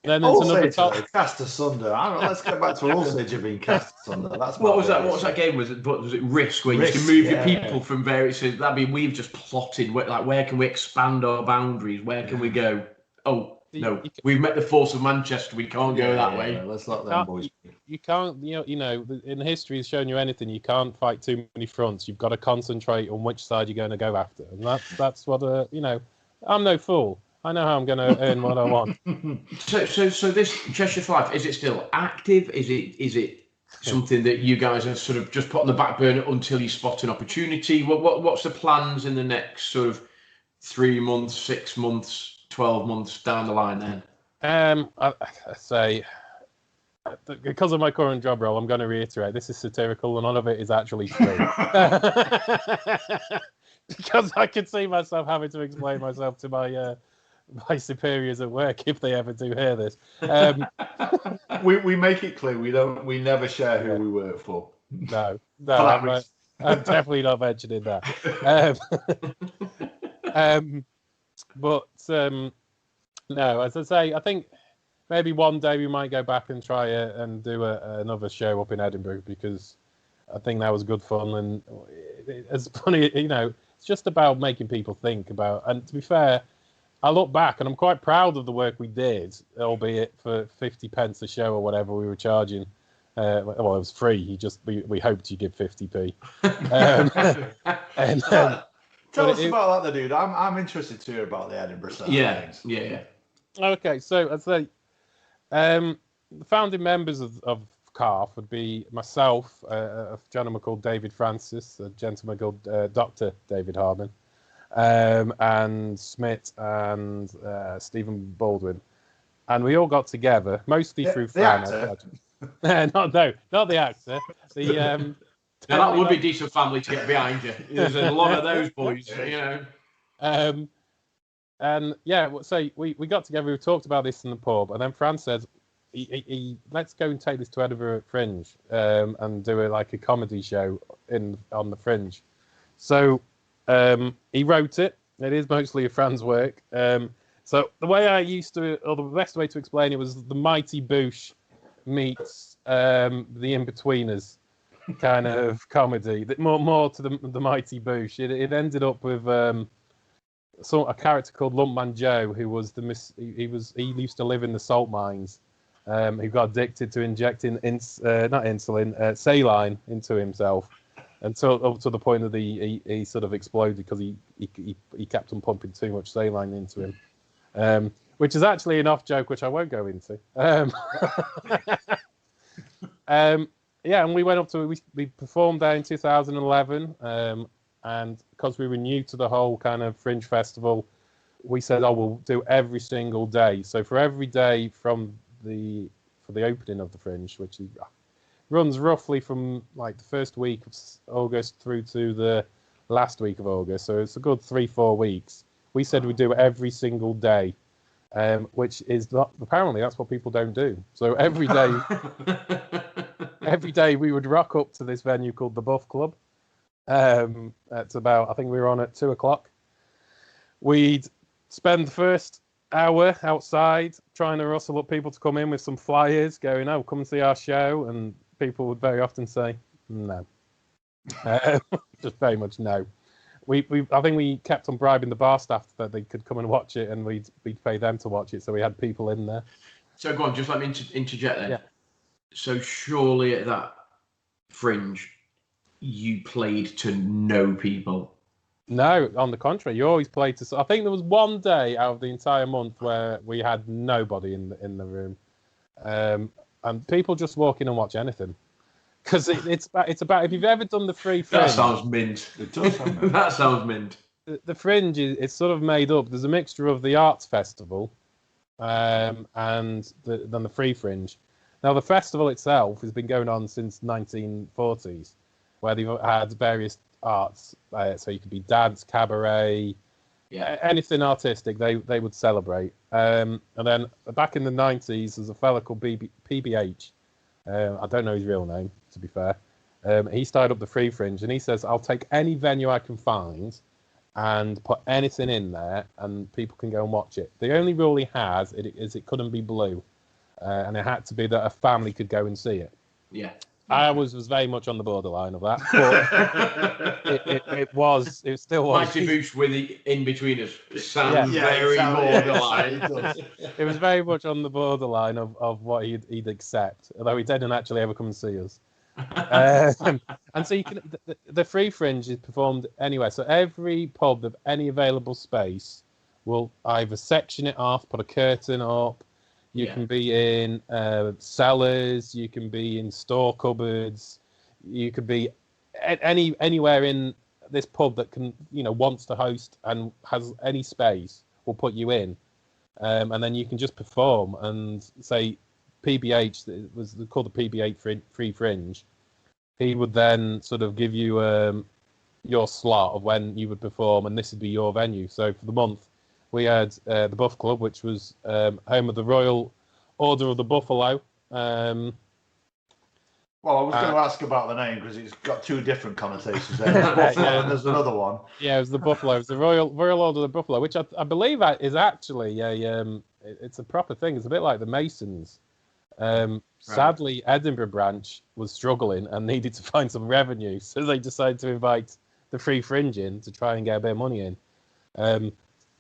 Then there's another top. Cast asunder. Let's get back to Alsager being cast asunder. That's what was that? What was that game? Was it Risk, where you used to move your people from various? That'd be we've just plotted. Like, where can we expand our boundaries? Where can we go? Oh. No, we've met the force of Manchester. We can't go that way. Let's let them boys. You can't, you know, in history has shown you anything. You can't fight too many fronts. You've got to concentrate on which side you're going to go after, and that's what I'm no fool. I know how I'm going to earn what I want. So this Cheshire Flies, is it still active? Is it something that you guys are sort of just put on the back burner until you spot an opportunity? What's the plans in the next sort of 3 months, 6 months, 12 months down the line then? I say, because of my current job role, I'm going to reiterate, this is satirical and none of it is actually true. Because I could see myself having to explain myself to my superiors at work if they ever do hear this. We make it clear we never share who we work for. No, I'm definitely not mentioning that. But no, as I say, I think maybe one day we might go back and try it and do another show up in Edinburgh, because I think that was good fun, and it's funny, it's just about making people think about. And to be fair, I look back and I'm quite proud of the work we did, albeit for 50 pence a show or whatever we were charging. Well, it was free. We hoped you give 50p. Tell us about that, dude. I'm interested to hear about the Edinburgh side of things. Yeah. Okay, so I'd say the founding members of CARF would be myself, a gentleman called David Francis, a gentleman called Dr. David Harmon, and Smith and Stephen Baldwin. And we all got together, mostly through fan. Not the actor. Now that would be a decent family to get behind you. There's a lot of those boys, And yeah, so we got together, we talked about this in the pub, and then Fran said, let's go and take this to Edinburgh Fringe and do a comedy show on the Fringe. So he wrote it. It is mostly Fran's work. So the way I used to, or the best way to explain it, was the Mighty Boosh meets the In-Betweeners kind of comedy. More to the Mighty Boosh. It ended up with a character called Lumpman Joe, who was he used to live in the salt mines, who got addicted to injecting saline into himself, until up to the point that he sort of exploded because he kept on pumping too much saline into him, which is actually an off joke which I won't go into. Yeah, and we went up to we performed there in 2011, and because we were new to the whole kind of Fringe festival, we said, we'll do every single day. So for every day for the opening of the Fringe, which runs roughly from the first week of August through to the last week of August, so it's a good 3-4 weeks. We said we'd do every single day, which is not, apparently that's what people don't do. So every day we would rock up to this venue called the Buff Club. It's about, I think we were on at 2:00. We'd spend the first hour outside trying to rustle up people to come in with some flyers, going, come and see our show, and people would very often say no. Just very much no. I think we kept on bribing the bar staff that they could come and watch it, and we'd pay them to watch it, so we had people in there. So go on, just let me interject then. Yeah. So surely at that Fringe, you played to know people? No, on the contrary, you always played to. I think there was one day out of the entire month where we had nobody in the room, and people just walk in and watch anything, because it's about if you've ever done the free Fringe. That sounds mint. It does sound mint. That sounds mint. The Fringe it's sort of made up. There's a mixture of the arts festival, and then the free Fringe. Now the festival itself has been going on since 1940s, where they've had various arts, so you could be dance, cabaret, anything artistic they would celebrate. And then back in the 90s, there's a fella called PBH. I don't know his real name, to be fair. He started up the Free Fringe, and he says, I'll take any venue I can find and put anything in there, and people can go and watch it. The only rule he has is it couldn't be blue, and it had to be that a family could go and see it. Yeah. I was very much on the borderline of that, but it still was. Mighty Boosh with the In-Betweeners sounds very borderline. It was very much on the borderline of what he'd accept, although he didn't actually ever come and see us. And so the Free Fringe is performed anywhere. So every pub of any available space will either section it off, put a curtain up, You can be in cellars. You can be in store cupboards. You could be anywhere in this pub that can, wants to host and has any space. Will put you in, and then you can just perform and say PBH. It was called the PBH Free Fringe. He would then sort of give you your slot of when you would perform, and this would be your venue. So for the month, we had the Buff Club, which was home of the Royal Order of the Buffalo. Well, I was going to ask about the name because it's got two different connotations there. There's Buffalo and there's another one. Yeah, it was the Buffalo. It was the Royal Order of the Buffalo, which I believe is actually it's a proper thing. It's a bit like the Masons. Sadly, Edinburgh branch was struggling and needed to find some revenue, so they decided to invite the Free Fringe in to try and get a bit of money in.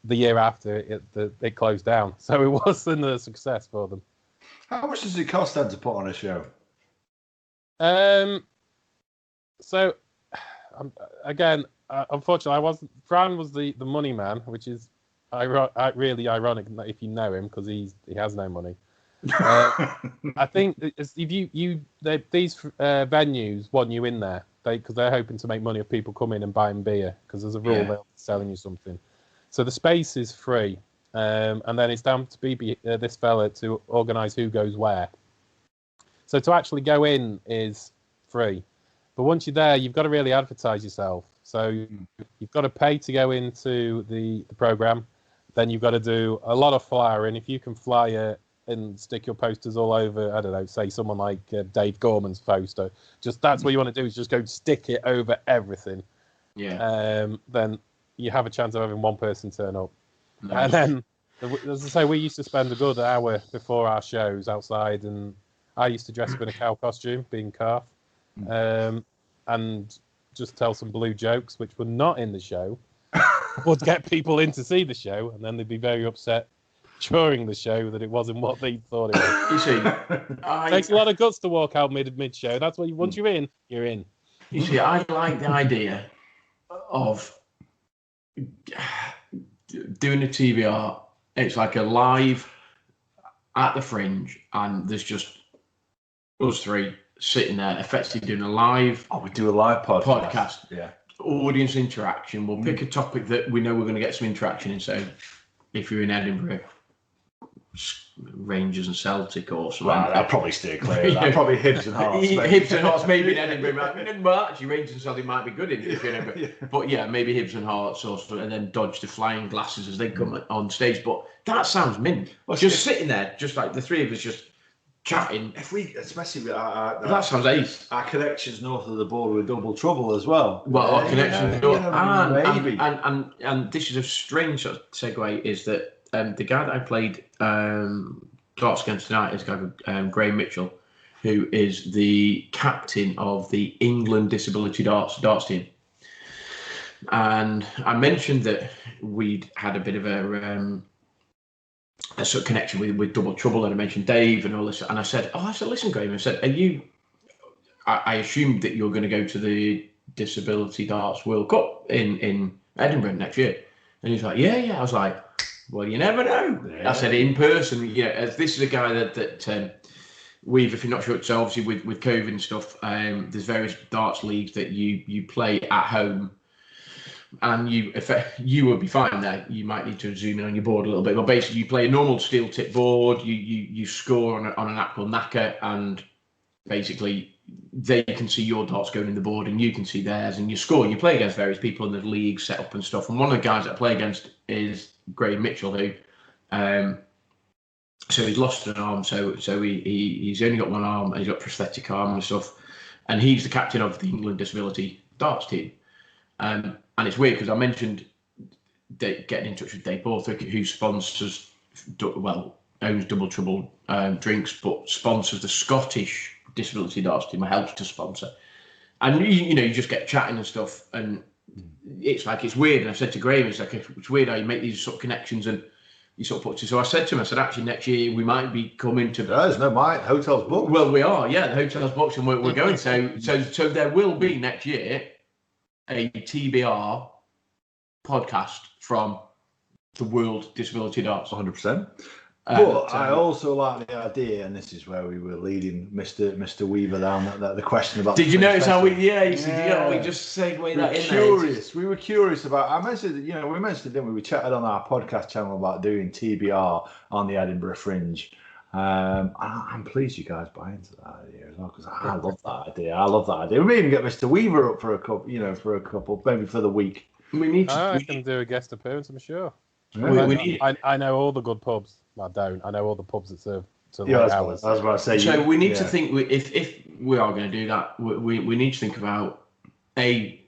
The year after it closed down, so it wasn't a success for them. How much does it cost then to put on a show? So again, unfortunately, Fran was the money man, which is really ironic if you know him because he has no money. I think if these venues want you in there because they're hoping to make money if people come in and buying beer because there's a rule they're selling you something. So the space is free, and then it's down to this fella to organise who goes where. So to actually go in is free, but once you're there, you've got to really advertise yourself. So you've got to pay to go into the program. Then you've got to do a lot of flyering. If you can fly and stick your posters all over, I don't know, say someone like Dave Gorman's poster. That's what you want to do is just go stick it over everything. Yeah. Then you have a chance of having one person turn up. Nice. And then, as I say, we used to spend a good hour before our shows outside, and I used to dress up in a cow costume, being calf, and just tell some blue jokes, which were not in the show, would get people in to see the show, and then they'd be very upset during the show that it wasn't what they thought it was. You see, it takes a lot of guts to walk out mid show. That's what once you're in, you're in. You see, I like the idea of doing a TBR. It's like a live at the Fringe, and there's just us three sitting there, effectively doing a live. Oh, we do a live podcast. Yeah. Audience interaction. We'll pick a topic that we know we're going to get some interaction in. So, if you're in Edinburgh, Rangers and Celtic or something. Well, I'll probably steer clear of that. Probably Hibs and Hearts. Hibs and Hearts maybe in Edinburgh. Well, actually, Rangers and Celtic might be good in Edinburgh. But yeah, maybe Hibs and Hearts or something, and then dodge the flying glasses as they come on stage. But that sounds mint. Well, just sitting there, just like the three of us, just chatting. Especially with that sounds ace. Our connections north of the border with Double Trouble as well. Well, our connections and this is a strange sort of segue. Is that the guy that I played darts against tonight is a guy called Graham Mitchell, who is the captain of the England Disability Darts team. And I mentioned that we'd had a bit of a sort of connection with Double Trouble, and I mentioned Dave and all this. And I said, listen, Graham, I said, I assumed that you're going to go to the Disability Darts World Cup in Edinburgh next year. And he's like, yeah. I was like, well, you never know. Yeah. I said, in person, as this is a guy that we've, if you're not sure, so obviously with COVID and stuff, there's various darts leagues that you play at home, and you will be fine there. You might need to zoom in on your board a little bit, but basically you play a normal steel tip board, you score on an app called Knacker, and basically they can see your darts going in the board and you can see theirs, and you score. You play against various people in the league set up and stuff, and one of the guys that I play against is Graham Mitchell, who so he's lost an arm, so he's only got one arm, and he's got prosthetic arm and stuff, and he's the captain of the England Disability Darts team. And it's weird because I mentioned getting in touch with Dave Borthwick, who owns Double Trouble drinks, but sponsors the Scottish Disability Darts team, or helps to sponsor. And you just get chatting and stuff, and it's weird. And I said to Graham, it's weird how you make these sort of connections and you sort of put it. So I said to him, actually next year we might be coming to. There's no hotel's booked. Well, we are, the hotel's booked, and we're going. So there will be next year a TBR podcast from the World Disability Darts. 100%. But I also like the idea, and this is where we were leading Mr. Weaver down the question about. Did you notice how we? Yeah, you Yeah. we just segue that in curious. there. We were curious about. I mentioned, we mentioned, didn't we? We chatted on our podcast channel about doing TBR on the Edinburgh Fringe. I'm pleased you guys buy into that idea as well, because I love that idea. We may even get Mr. Weaver up for a couple, maybe for the week. We need to. I can do a guest appearance, I'm sure. Yeah. I know all the good pubs. I don't. I know all the pubs that serve to Yeah, late hours. I was about to say. So we need to think. If we are going to do that, we need to think about A,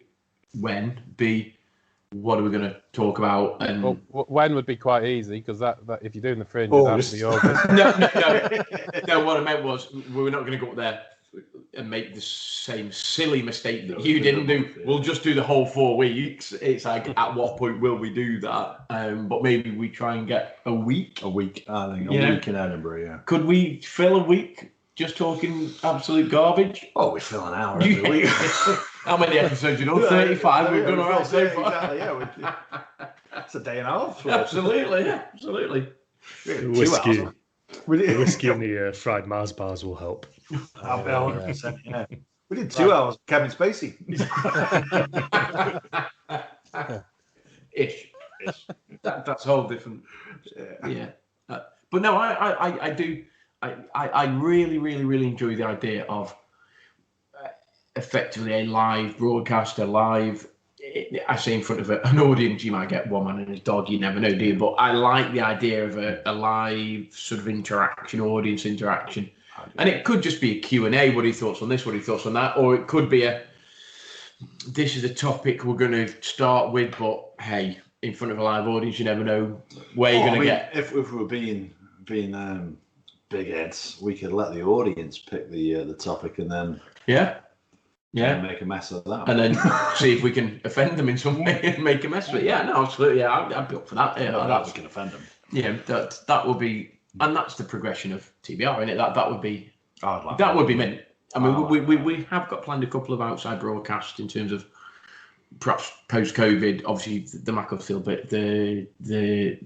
when, B, what are we going to talk about, and well, when would be quite easy, because that if you're doing the Fringe, it'd have to be August. No. What I meant was we were not going to go up there and make the same silly mistake that you didn't do. Yeah. We'll just do the whole 4 weeks. It's like, at what point will we do that? But maybe we try and get a week. I think a week in Edinburgh. Yeah. Could we fill a week just talking absolute garbage? Oh, we fill an hour every week. How many episodes? 35. We've done all right so far. Exactly. Yeah. It's a day and a half. Absolutely. The whiskey and the fried Mars bars will help. 100%, yeah. We did 2 hours with Kevin Spacey. Ish. That's a whole different. Yeah. But no, I do. I really enjoy the idea of effectively a live broadcast, I say in front of an audience. You might get one man and his dog, you never know, do you? But I like the idea of a live sort of interaction, audience interaction. And it could just be a Q&A, what are your thoughts on this, what are your thoughts on that? Or it could be this is a topic we're going to start with, but hey, in front of a live audience, you never know where you're going to get. If we were being big heads, we could let the audience pick the topic and then make a mess of that. And then see if we can offend them in some way and make a mess of it. Yeah, no, absolutely. Yeah, I'd be up for that. Yeah, we can offend them. Yeah, that would be, and that's the progression of TBR, isn't it? That would be mint. I mean, we have got planned a couple of outside broadcasts in terms of perhaps post-COVID. Obviously, the Macclesfield bit, the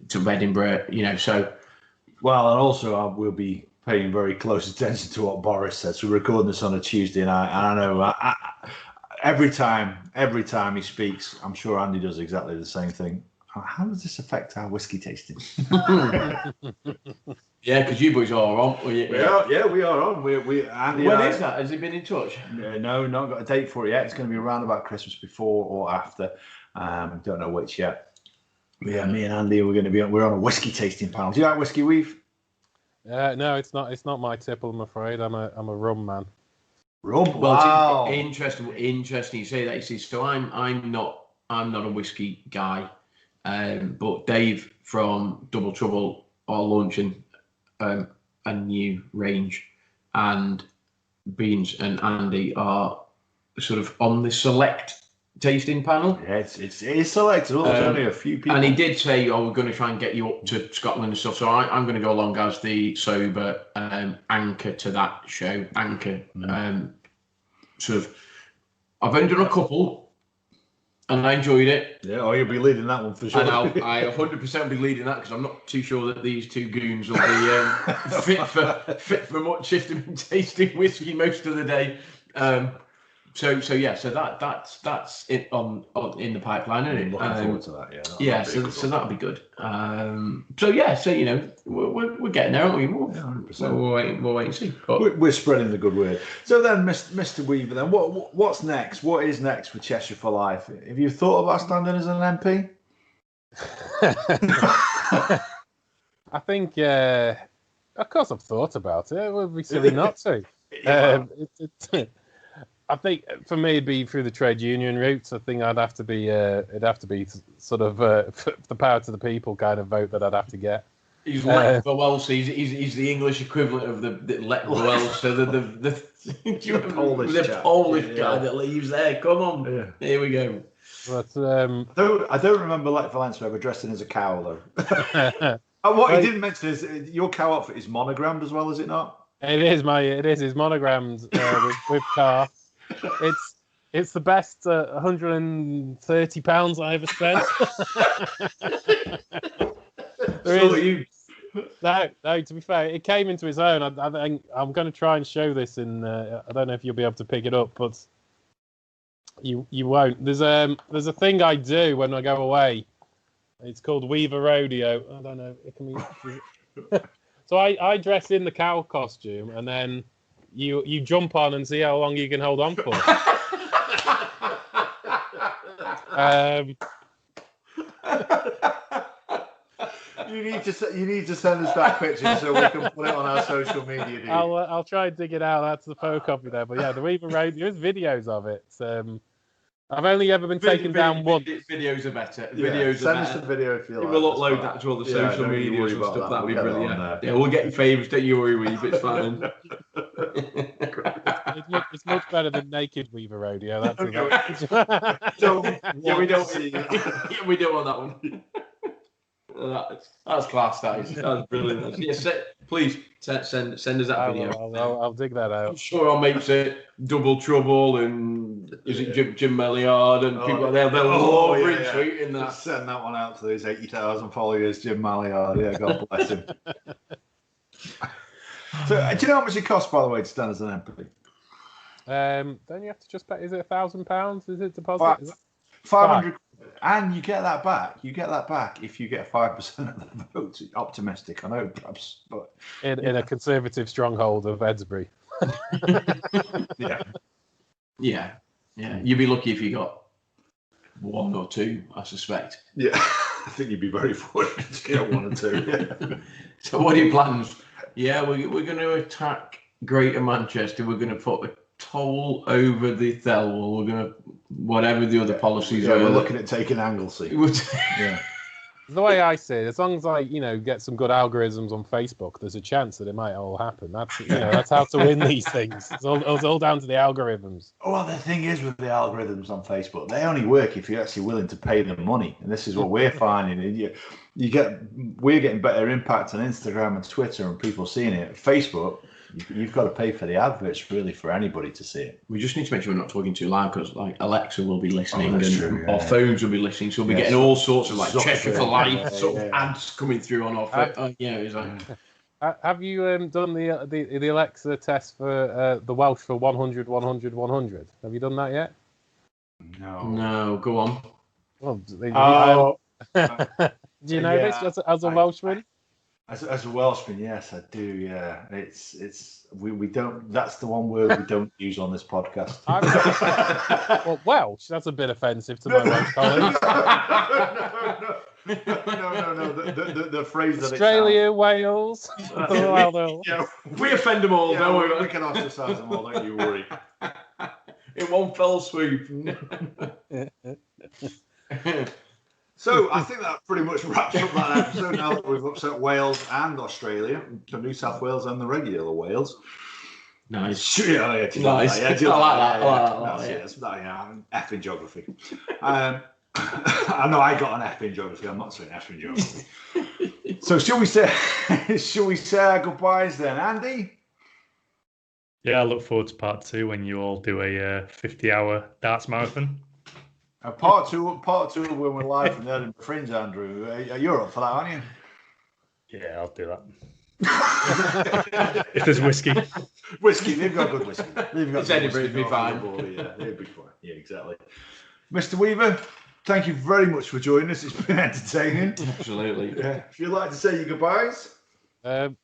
to Edinburgh, so. Well, and also we'll be paying very close attention to what Boris says. We're recording this on a Tuesday night, and I know every time he speaks, I'm sure Andy does exactly the same thing. How does this affect our whiskey tasting? Yeah, because you boys are on. We are on. Andy, when is that? Has he been in touch? No, not got a date for it yet. It's going to be around about Christmas, before or after. Don't know which yet. Yeah, me and Andy we're on a whiskey tasting panel. Do you like whiskey, Weave? No, it's not. It's not my tipple, I'm afraid. I'm a rum man. Rum. Well, wow. It's interesting you say that. You see, so I'm not a whiskey guy, but Dave from Double Trouble are launching a new range, and Beans and Andy are sort of on the select tasting panel. Yeah, it's select. Well, there's only a few people. And he did say, we're going to try and get you up to Scotland and stuff. So I'm going to go along as the sober anchor to that show. Sort of, I've only done a couple, and I enjoyed it. Yeah, you'll be leading that one for sure. And I 100% be leading that, because I'm not too sure that these two goons will be fit for much shifting and tasting whiskey most of the day. So that's it on in the pipeline, isn't it? Looking forward to that, yeah. So that'll be good. We're getting there, aren't we? We'll wait and see. But we're spreading the good word. So then, Mr. Weaver, then what's next? What is next for Cheshire for Life? Have you thought about standing as an MP? I think, of course, I've thought about it. It would be silly not to. I think for me, it'd be through the trade union route. I think it'd have to be sort of the power to the people kind of vote that I'd have to get. He's Lech Wałęsa. He's the English equivalent of the Lech Wałęsa, the Polish guy that leaves there. Come on, here we go. But I don't remember Lech Wałęsa ever dressing as a cow though. What he didn't mention is your cow outfit is monogrammed as well, is it not? It is It's monogrammed with car. It's the best £130 I ever spent. No. To be fair, it came into its own. I think I'm going to try and show this in. I don't know if you'll be able to pick it up, but you won't. There's a thing I do when I go away. It's called Weaver Rodeo. I don't know. It can be. So I dress in the cow costume, and then you jump on and see how long you can hold on for. You need to send us that picture so we can put it on our social media. Dude. I'll try and dig it out. That's the photocopy there. But yeah, the Weaver Rodeo. There's videos of it. I've only ever been taken down once. Videos are better. Send us a video if you like. We'll upload that to all the social media and stuff. That'd be brilliant. Yeah, we'll get you favours. Don't you worry, Weave. It's fine. It's much better than naked Weaver Rodeo. That's we don't want that one. That's class. That's brilliant. Please send us that video. I'll dig that out. I'm sure I'll make it Double Trouble and is it Jim Melliard and people they'll love retweeting that. Send that one out to those 80,000 followers, Jim Melliard. Yeah, God bless him. So, do you know how much it costs, by the way, to stand as an MP? Don't you have to just pay? Is it £1,000? Is it deposit? 500, and you get that back. You get that back if you get 5% of the votes. Optimistic, I know, perhaps, but in a conservative stronghold of Edsbury. Yeah. You'd be lucky if you got 1 or 2, I suspect. Yeah, I think you'd be very fortunate to get 1 or 2. Yeah. So, what are your plans? Yeah, we're going to attack Greater Manchester. We're going to put a toll over the Thelwell. We're going to whatever the other policies are. We're looking at taking Anglesey. Yeah. The way I see it, as long as I, get some good algorithms on Facebook, there's a chance that it might all happen. That's how to win these things. It's all down to the algorithms. Well, the thing is with the algorithms on Facebook, they only work if you're actually willing to pay them money, and this is what we're finding. We're getting better impact on Instagram and Twitter, and people seeing it. Facebook, you've got to pay for the adverts really for anybody to see it. We just need to make sure we're not talking too loud because Alexa will be listening our phones will be listening, so we'll be getting all sorts of Cheshire for Life ads coming through on our phone. It's like. Have you done the Alexa test for the Welsh for 100, 100, 100? Have you done that yet? No, go on. Well, do you know this as a Welshman? As a Welshman, yes, I do. Yeah, we don't. That's the one word we don't use on this podcast. Well, Welsh. That's a bit offensive to my Welsh colleagues. No. The phrase that Australia, Wales. We offend them all. Don't worry. We can ostracize them all. Don't you worry. In one fell swoop. So I think that pretty much wraps up that episode. Now that we've upset Wales and Australia, so New South Wales and the regular Wales. Nice. Nice. I like that. It's F in geography. I know I got an F in geography. I'm not saying F in geography. So shall we say our goodbyes then, Andy? Yeah, I look forward to part 2 when you all do a 50-hour darts marathon. Part two when we're live from the Edinburgh Fringe, Andrew. You're up for that, aren't you? Yeah, I'll do that. If there's whiskey. They've got good whiskey. It's Edinburgh, it'd be fine. Yeah, they'd be fine. Yeah, exactly. Mr. Weaver, thank you very much for joining us. It's been entertaining. Absolutely. Yeah. If you'd like to say your goodbyes. Good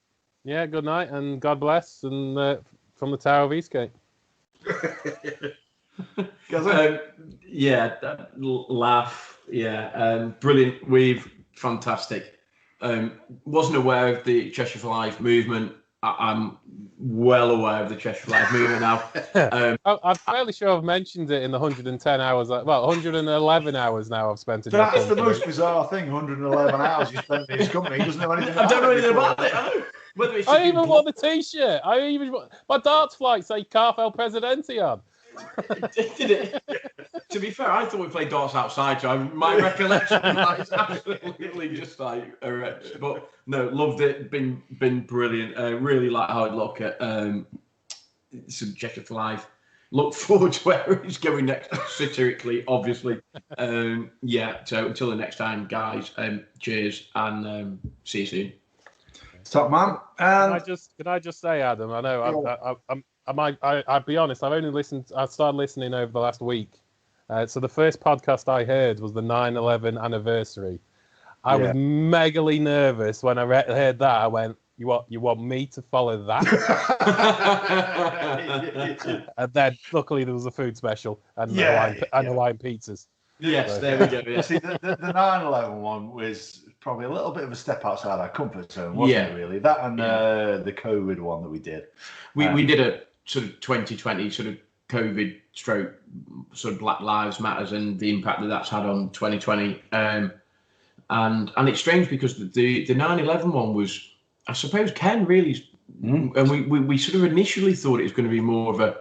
night and God bless, and from the Tower of Eastgate. Laugh. Brilliant. We've fantastic. Wasn't aware of the Cheshire for Life movement. I'm well aware of the Cheshire for Life movement now. I'm fairly sure I've mentioned it in the 110 hours. 111 hours now I've spent in. That's the most bizarre thing. 111 hours you spent in his company. He doesn't know anything. I don't know anything about it. I even won the T-shirt. My darts flight say Carfel Presidente on. Did it? To be fair, I thought we played darts outside, so my recollection is absolutely just like a wretch. But no, loved it. Been brilliant. Really like how it looked at some Cheshire for Life. Look forward to where it's going next, satirically, obviously. So until the next time, guys. Cheers and see you soon. Top man. Can I just say, Adam? I know I'll be honest. I started listening over the last week. So the first podcast I heard was the 9/11 anniversary. I was megally nervous when I heard that. I went, "You want me to follow that?" And then luckily there was a food special and Hawaiian pizzas. Yes, So, there we go. Yeah. See, the 9/11 one was probably a little bit of a step outside our comfort zone, wasn't it? Really, that and the COVID one that we did. We did a sort of 2020 sort of COVID stroke sort of Black Lives Matters and the impact that's had on 2020. And it's strange because the 9/11 one was, I suppose, Ken really, and we sort of initially thought it was going to be more of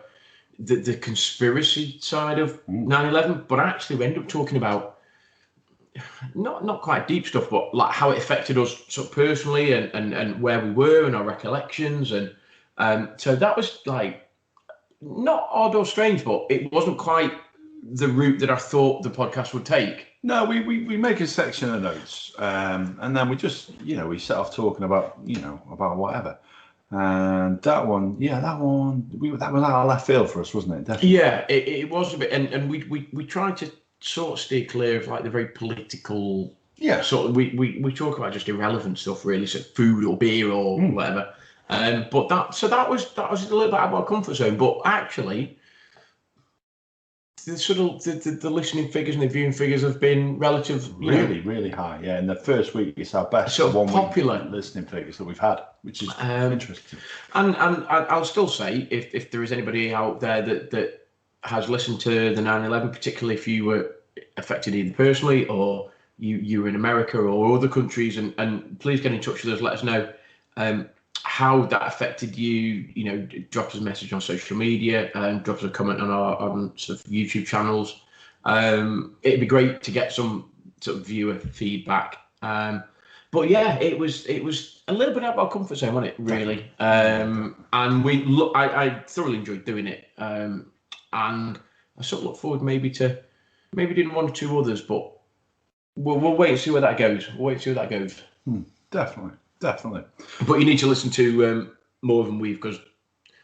the conspiracy side of 9/11, but actually we ended up talking about not quite deep stuff, but like how it affected us sort of personally and where we were and our recollections, and so that was like not odd or strange, but it wasn't quite the route that I thought the podcast would take. No, we make a section of notes, and then we just we set off talking about about whatever. And that one was out of left field for us, wasn't it? Definitely. Yeah, it was a bit, and we tried to sort of steer clear of like the very political. Yeah. Sort of we talk about just irrelevant stuff, really, so food or beer or whatever. But that was a little bit out of our comfort zone. But actually, the sort of the listening figures and the viewing figures have been really high. Yeah, in the first week, it's our best sort of popular listening figures that we've had, which is interesting. And I'll still say, if there is anybody out there that has listened to the 9/11, particularly if you were affected either personally or you were in America or other countries, and please get in touch with us. Let us know how that affected you. Drop us a message on social media and drop us a comment on our sort of YouTube channels. It'd be great to get some sort of viewer feedback. But yeah, it was a little bit out of our comfort zone, wasn't it? Really. And I thoroughly enjoyed doing it. And I sort of look forward maybe doing one or two others, but we'll wait and see where that goes. Definitely. But you need to listen to more than we've, because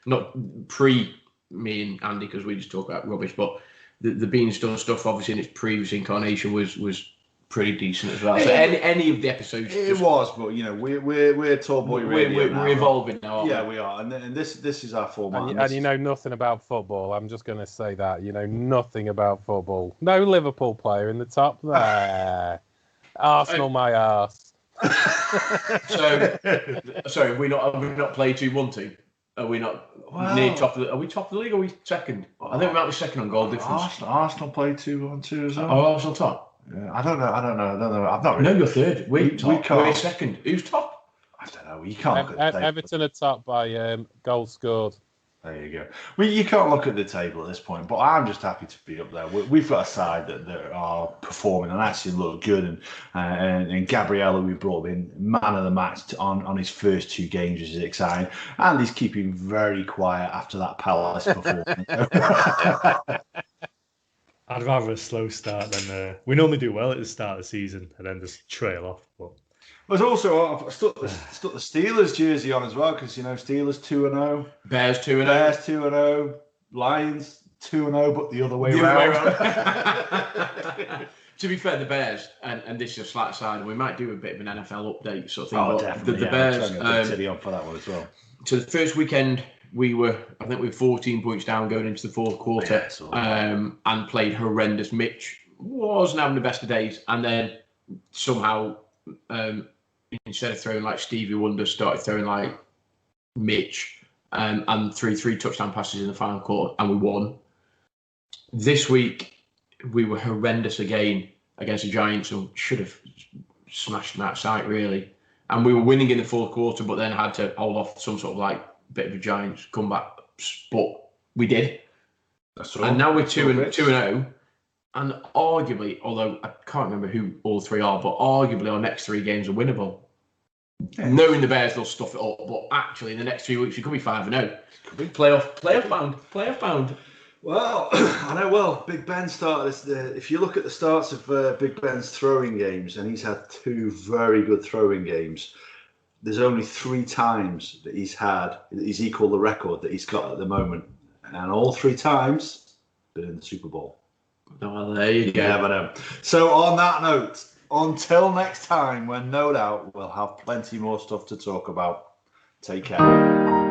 not pre me and Andy, because we just talk about rubbish, but the Beanstone stuff, obviously in its previous incarnation, was pretty decent as well. So any of the episodes, was, but we're Tall Boy Radio. We're evolving now. Yeah, we are, and this is our format. And you know nothing about football. I'm just going to say that you know nothing about football. No Liverpool player in the top there. Arsenal, my arse. So, sorry, have we not played 2-1-2? Are we not near top of the? Are we top of the league or are we second? I think we might be second on goal difference. Arsenal played 2-1-2 as well. Oh, Arsenal top. Yeah, I don't know. I've not. No, you're third. We're top. We're second. Who's top? I don't know. You can't. Everton are top by goals scored. There you go. You can't look at the table at this point, but I'm just happy to be up there. We've got a side that are performing and actually look good, and Gabriella, we brought in man of the match on his first 2 games, which is exciting, and he's keeping very quiet after that Palace performance. I'd rather a slow start than we normally do well at the start of the season and then just trail off. But I've stuck the Steelers jersey on as well, because Steelers 2-0, Bears 2-0, 2-0, Lions 2-0, but the other way around. To be fair, the Bears, and this is a slight aside, we might do a bit of an NFL update sort of thing. Oh, definitely. The Bears. On for that one as well. So the first weekend we were 14 points down going into the fourth quarter, and played horrendous. Mitch wasn't having the best of days, and then somehow. Instead of throwing like Stevie Wonder, started throwing like Mitch, and 3 touchdown passes in the final quarter, and we won. This week, we were horrendous again against the Giants, and should have smashed them out of sight, really. And we were winning in the fourth quarter, but then had to hold off some sort of like bit of a Giants comeback. But we did. That's right. And now we're 2-0. And arguably, although I can't remember who all 3 are, but arguably our next 3 games are winnable. Yeah. Knowing the Bears, they'll stuff it up. But actually, in the next 3 weeks, we could be 5-0. Could be playoff bound. Well, I know. Well, Big Ben started. If you look at the starts of Big Ben's throwing games, and he's had 2 very good throwing games. there's only 3 times that he's equalled the record that he's got at the moment. And all 3 times, been in the Super Bowl. Oh, there you go. Never know. So on that note, until next time, when no doubt we'll have plenty more stuff to talk about. Take care.